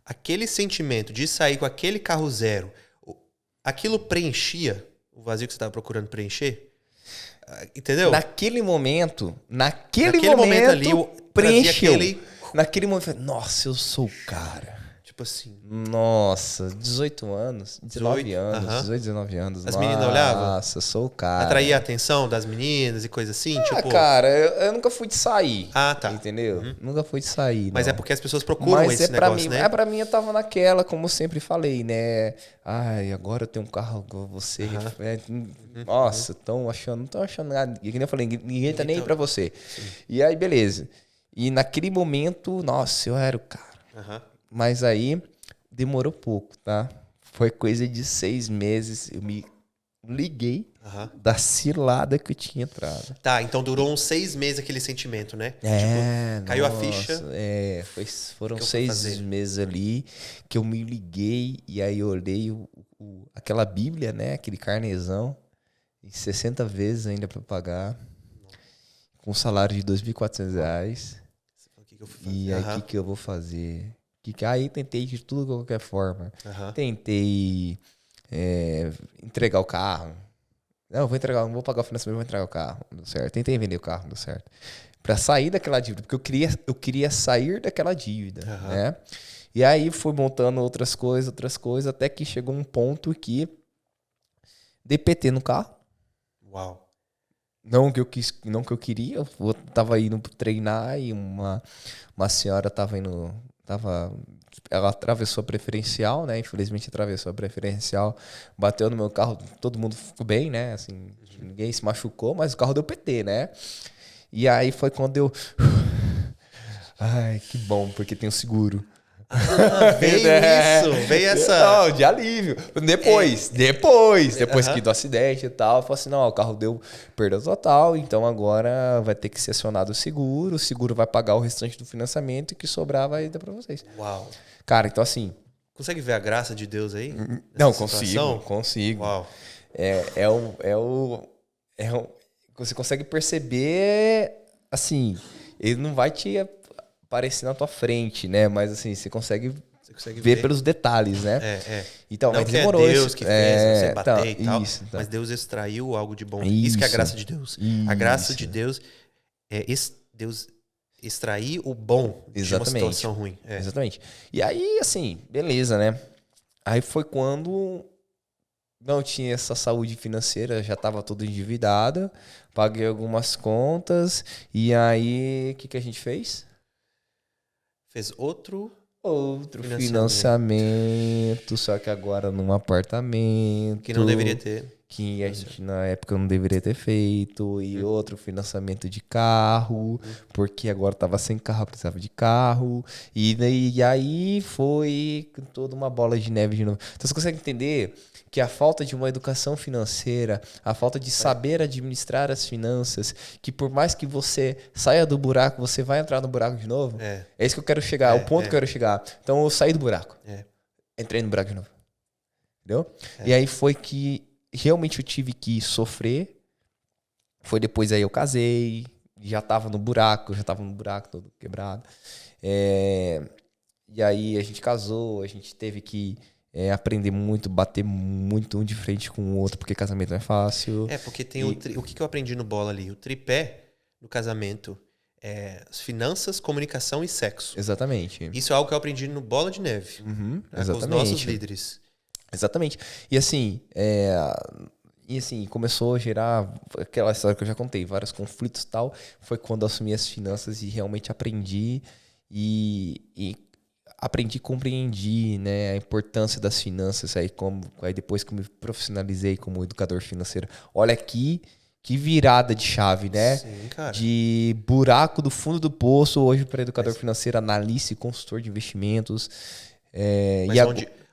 Aquele sentimento de sair com aquele carro zero, aquilo preenchia o vazio que você estava procurando preencher? Entendeu? Naquele momento ali, preencheu. Naquele momento, nossa, eu sou o cara. Tipo assim. Nossa, 18 anos, 19 anos, 18, 19 anos. As meninas olhavam? Nossa, eu sou o cara. Atraía a atenção das meninas e coisa assim? Cara, eu nunca fui de sair. Tá. Entendeu? Nunca fui de sair. Mas é porque as pessoas procuram esse negócio, né? Pra mim, eu tava naquela, como eu sempre falei, né? Ai, agora eu tenho um carro com você. Nossa, não tô achando nada. E como eu falei, ninguém tá nem aí pra você. Sim. E aí, beleza. E naquele momento, nossa, eu era o cara. Mas aí, demorou pouco, tá? Foi coisa de 6 meses, eu me liguei da cilada que eu tinha entrado. Tá, então durou uns 6 meses aquele sentimento, né? Caiu a ficha. Foram 6 meses ali que eu me liguei e aí eu olhei aquela Bíblia, né? Aquele carnezão, em 60 vezes ainda pra pagar, com um salário de R$2.400. E aí, o que eu vou fazer? Aí tentei de tudo de qualquer forma. Tentei entregar o carro. Não vou pagar o financiamento, vou entregar o carro. Não deu certo. Tentei vender o carro, não deu certo. Pra sair daquela dívida, porque eu queria sair daquela dívida, né? E aí fui montando outras coisas, até que chegou um ponto que dei PT no carro. Uau. Não que eu queria, eu tava indo treinar e uma senhora tava ela atravessou a preferencial, né? Infelizmente atravessou a preferencial, bateu no meu carro, todo mundo ficou bem, né? Assim, ninguém se machucou, mas o carro deu PT, né? E aí foi quando eu... Ai, que bom, porque tem o seguro. Veio isso, veio essa... Não, de alívio. Depois que do acidente e tal, eu falei assim, não, o carro deu perda total, então agora vai ter que ser acionado o seguro vai pagar o restante do financiamento e o que sobrar vai dar pra vocês. Uau. Cara, então assim... Consegue ver a graça de Deus aí? Não, consigo. Uau. Você consegue perceber, assim, ele não vai te aparecer na tua frente, né? Mas assim, você consegue ver pelos detalhes, né? Então, não mas que demorou é Deus que fez você bater e tal, isso, mas Deus extraiu algo de bom. Isso que é a graça de Deus. A graça de Deus é Deus extrair o bom de uma situação ruim. Exatamente. E aí, assim, beleza, né? Aí foi quando não tinha essa saúde financeira, já estava todo endividado, paguei algumas contas, e aí, o que a gente fez? Fez outro financiamento, só que agora num apartamento. Que não deveria ter. Que a gente na época não deveria ter feito. E outro financiamento de carro, porque agora estava sem carro, precisava de carro. E aí foi toda uma bola de neve de novo. Então você consegue entender que a falta de uma educação financeira, a falta de saber administrar as finanças, que por mais que você saia do buraco, você vai entrar no buraco de novo. É isso que eu quero chegar, o ponto que eu quero chegar. Então eu saí do buraco. Entrei no buraco de novo. Entendeu? E aí foi que realmente eu tive que sofrer. Foi depois aí eu casei, já tava no buraco todo quebrado. E aí a gente casou, a gente teve que aprender muito, bater muito um de frente com o outro, porque casamento não é fácil. Porque tem o que eu aprendi no bola ali? O tripé no casamento é finanças, comunicação e sexo. Exatamente. Isso é algo que eu aprendi no Bola de Neve. Exatamente. Com os nossos líderes. Exatamente. E assim, começou a gerar aquela história que eu já contei, vários conflitos e tal. Foi quando eu assumi as finanças e realmente aprendi e compreendi, né, a importância das finanças aí depois que eu me profissionalizei como educador financeiro. Olha aqui que virada de chave, né? Sim, cara. De buraco do fundo do poço hoje para educador financeiro, analista e consultor de investimentos.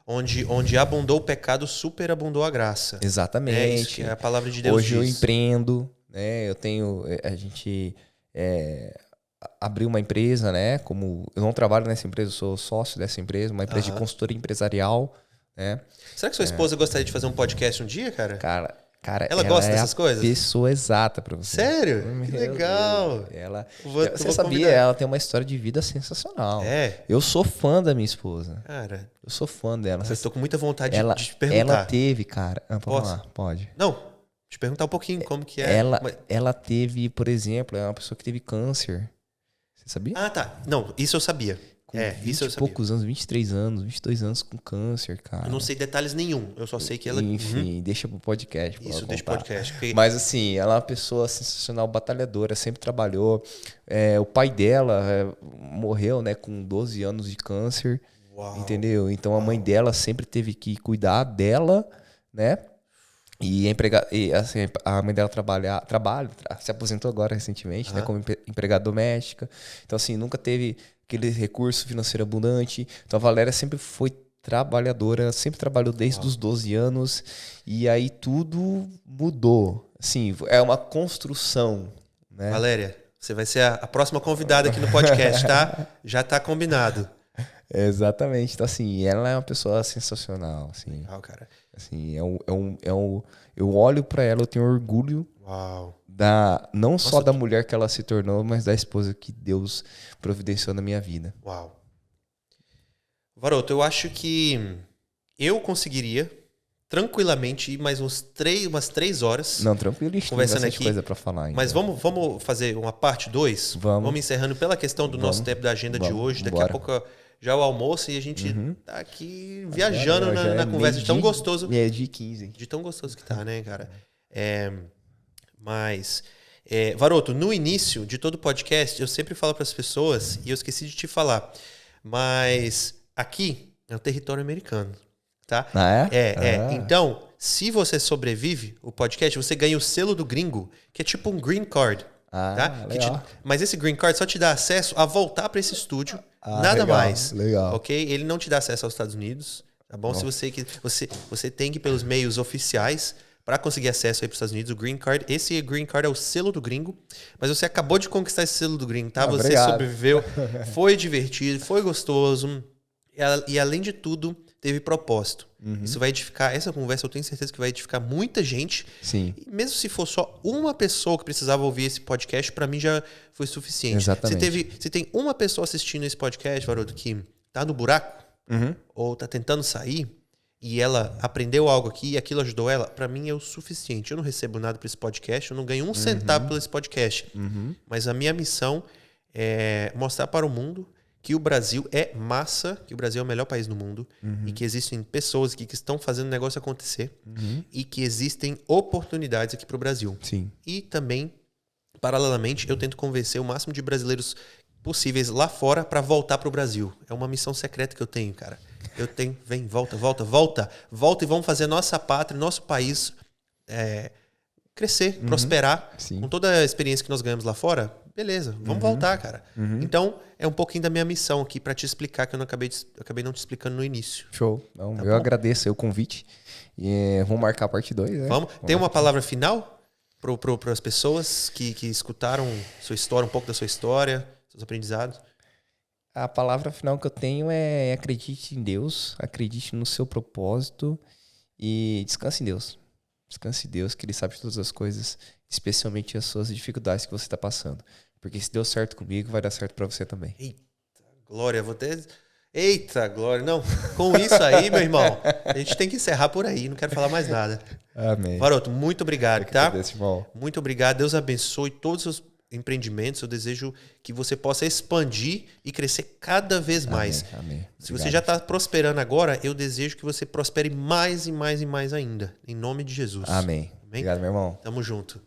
Onde abundou o pecado, superabundou a graça. Exatamente. É isso que a palavra de Deus hoje diz. Eu empreendo, né? A gente abriu uma empresa, né? Eu não trabalho nessa empresa, eu sou sócio dessa empresa, uma empresa de consultoria empresarial, né? Será que sua esposa gostaria de fazer um podcast um dia, cara? Cara, ela gosta dessas coisas? Pessoa exata pra você. Sério? Que legal. Você sabia, ela tem uma história de vida sensacional. Eu sou fã da minha esposa. Cara, eu sou fã dela. Eu tô com muita vontade de te perguntar. Ela teve, cara. Vamos lá, pode. Não, te perguntar um pouquinho como que é. Ela teve, por exemplo, é uma pessoa que teve câncer. Você sabia? Ah, tá. Não, isso eu sabia. Com 20 e poucos anos, 23 anos, 22 anos com câncer, cara. Eu não sei detalhes nenhum. Eu só sei que ela... Enfim, deixa pro podcast. Isso, deixa pro podcast. Mas assim, ela é uma pessoa sensacional, batalhadora, sempre trabalhou. O pai dela morreu, né, com 12 anos de câncer. Uau. Entendeu? Então a mãe dela sempre teve que cuidar dela, né? E a mãe dela se aposentou agora recentemente, né, como empregada doméstica. Então assim, nunca teve aquele recurso financeiro abundante. Então a Valéria sempre foi trabalhadora, sempre trabalhou desde os 12 anos. E aí tudo mudou. Assim, é uma construção, né? Valéria, você vai ser a próxima convidada aqui no podcast, tá? Já tá combinado. Exatamente. Então assim, ela é uma pessoa sensacional, assim. Legal, cara. Assim, eu olho pra ela, eu tenho orgulho. Uau. Não só da mulher que ela se tornou, mas da esposa que Deus providenciou na minha vida. Uau. Varoto, eu acho que eu conseguiria tranquilamente ir mais umas 3 horas. Não, tranquilo. Conversando aqui. Coisa pra falar ainda. Mas vamos fazer uma parte 2? Vamos encerrando pela questão do nosso tempo da agenda de hoje. Daqui a pouco já é o almoço e a gente tá aqui viajando na conversa. De tão gostoso. É de 15. De tão gostoso que tá, né, cara? Mas, Varoto, no início de todo podcast, eu sempre falo para as pessoas, e eu esqueci de te falar, mas aqui é o território americano, tá? Ah, Então, se você sobrevive o podcast, você ganha o selo do gringo, que é tipo um green card. Tá? Mas esse green card só te dá acesso a voltar para esse estúdio, nada mais. Legal. Ok? Ele não te dá acesso aos Estados Unidos, tá bom? Se você tem que ir pelos meios oficiais para conseguir acesso aí para os Estados Unidos, o green card. Esse green card é o selo do gringo, mas você acabou de conquistar esse selo do gringo, tá? Você sobreviveu, foi divertido, foi gostoso e além de tudo teve propósito. Isso vai edificar, essa conversa eu tenho certeza que vai edificar muita gente. Sim. E mesmo se for só uma pessoa que precisava ouvir esse podcast, para mim já foi suficiente. Exatamente. Se tem uma pessoa assistindo esse podcast, Varoto, que tá no buraco ou tá tentando sair e ela aprendeu algo aqui e aquilo ajudou ela, para mim é o suficiente. Eu não recebo nada por esse podcast, eu não ganho um centavo por esse podcast. Mas a minha missão é mostrar para o mundo que o Brasil é massa, que o Brasil é o melhor país do mundo e que existem pessoas aqui que estão fazendo o negócio acontecer e que existem oportunidades aqui para o Brasil. Sim. E também, paralelamente, eu tento convencer o máximo de brasileiros possíveis lá fora para voltar para o Brasil. É uma missão secreta que eu tenho, cara. Vem, volta e vamos fazer nossa pátria, nosso país crescer, prosperar. Sim. Com toda a experiência que nós ganhamos lá fora, beleza, vamos voltar, cara. Então, é um pouquinho da minha missão aqui para te explicar, que eu acabei não te explicando no início. Show. Então, eu agradeço o convite. E vamos marcar a parte 2, né? Vamos. Tem uma palavra final para as pessoas que escutaram sua história, um pouco da sua história, seus aprendizados? A palavra final que eu tenho é acredite em Deus, acredite no seu propósito e descanse em Deus. Descanse em Deus, que Ele sabe de todas as coisas, especialmente as suas dificuldades que você está passando. Porque se deu certo comigo, vai dar certo para você também. Eita, glória, vou ter... Eita, glória. Não, com isso aí, meu irmão, a gente tem que encerrar por aí, não quero falar mais nada. Amém. Varoto, muito obrigado, tá? Agradeço, irmão. Muito obrigado, Deus abençoe todos os seus empreendimentos. Eu desejo que você possa expandir e crescer cada vez mais. Amém. Se você já está prosperando agora, eu desejo que você prospere mais e mais e mais ainda. Em nome de Jesus. Amém. Amém? Obrigado, meu irmão. Tamo junto.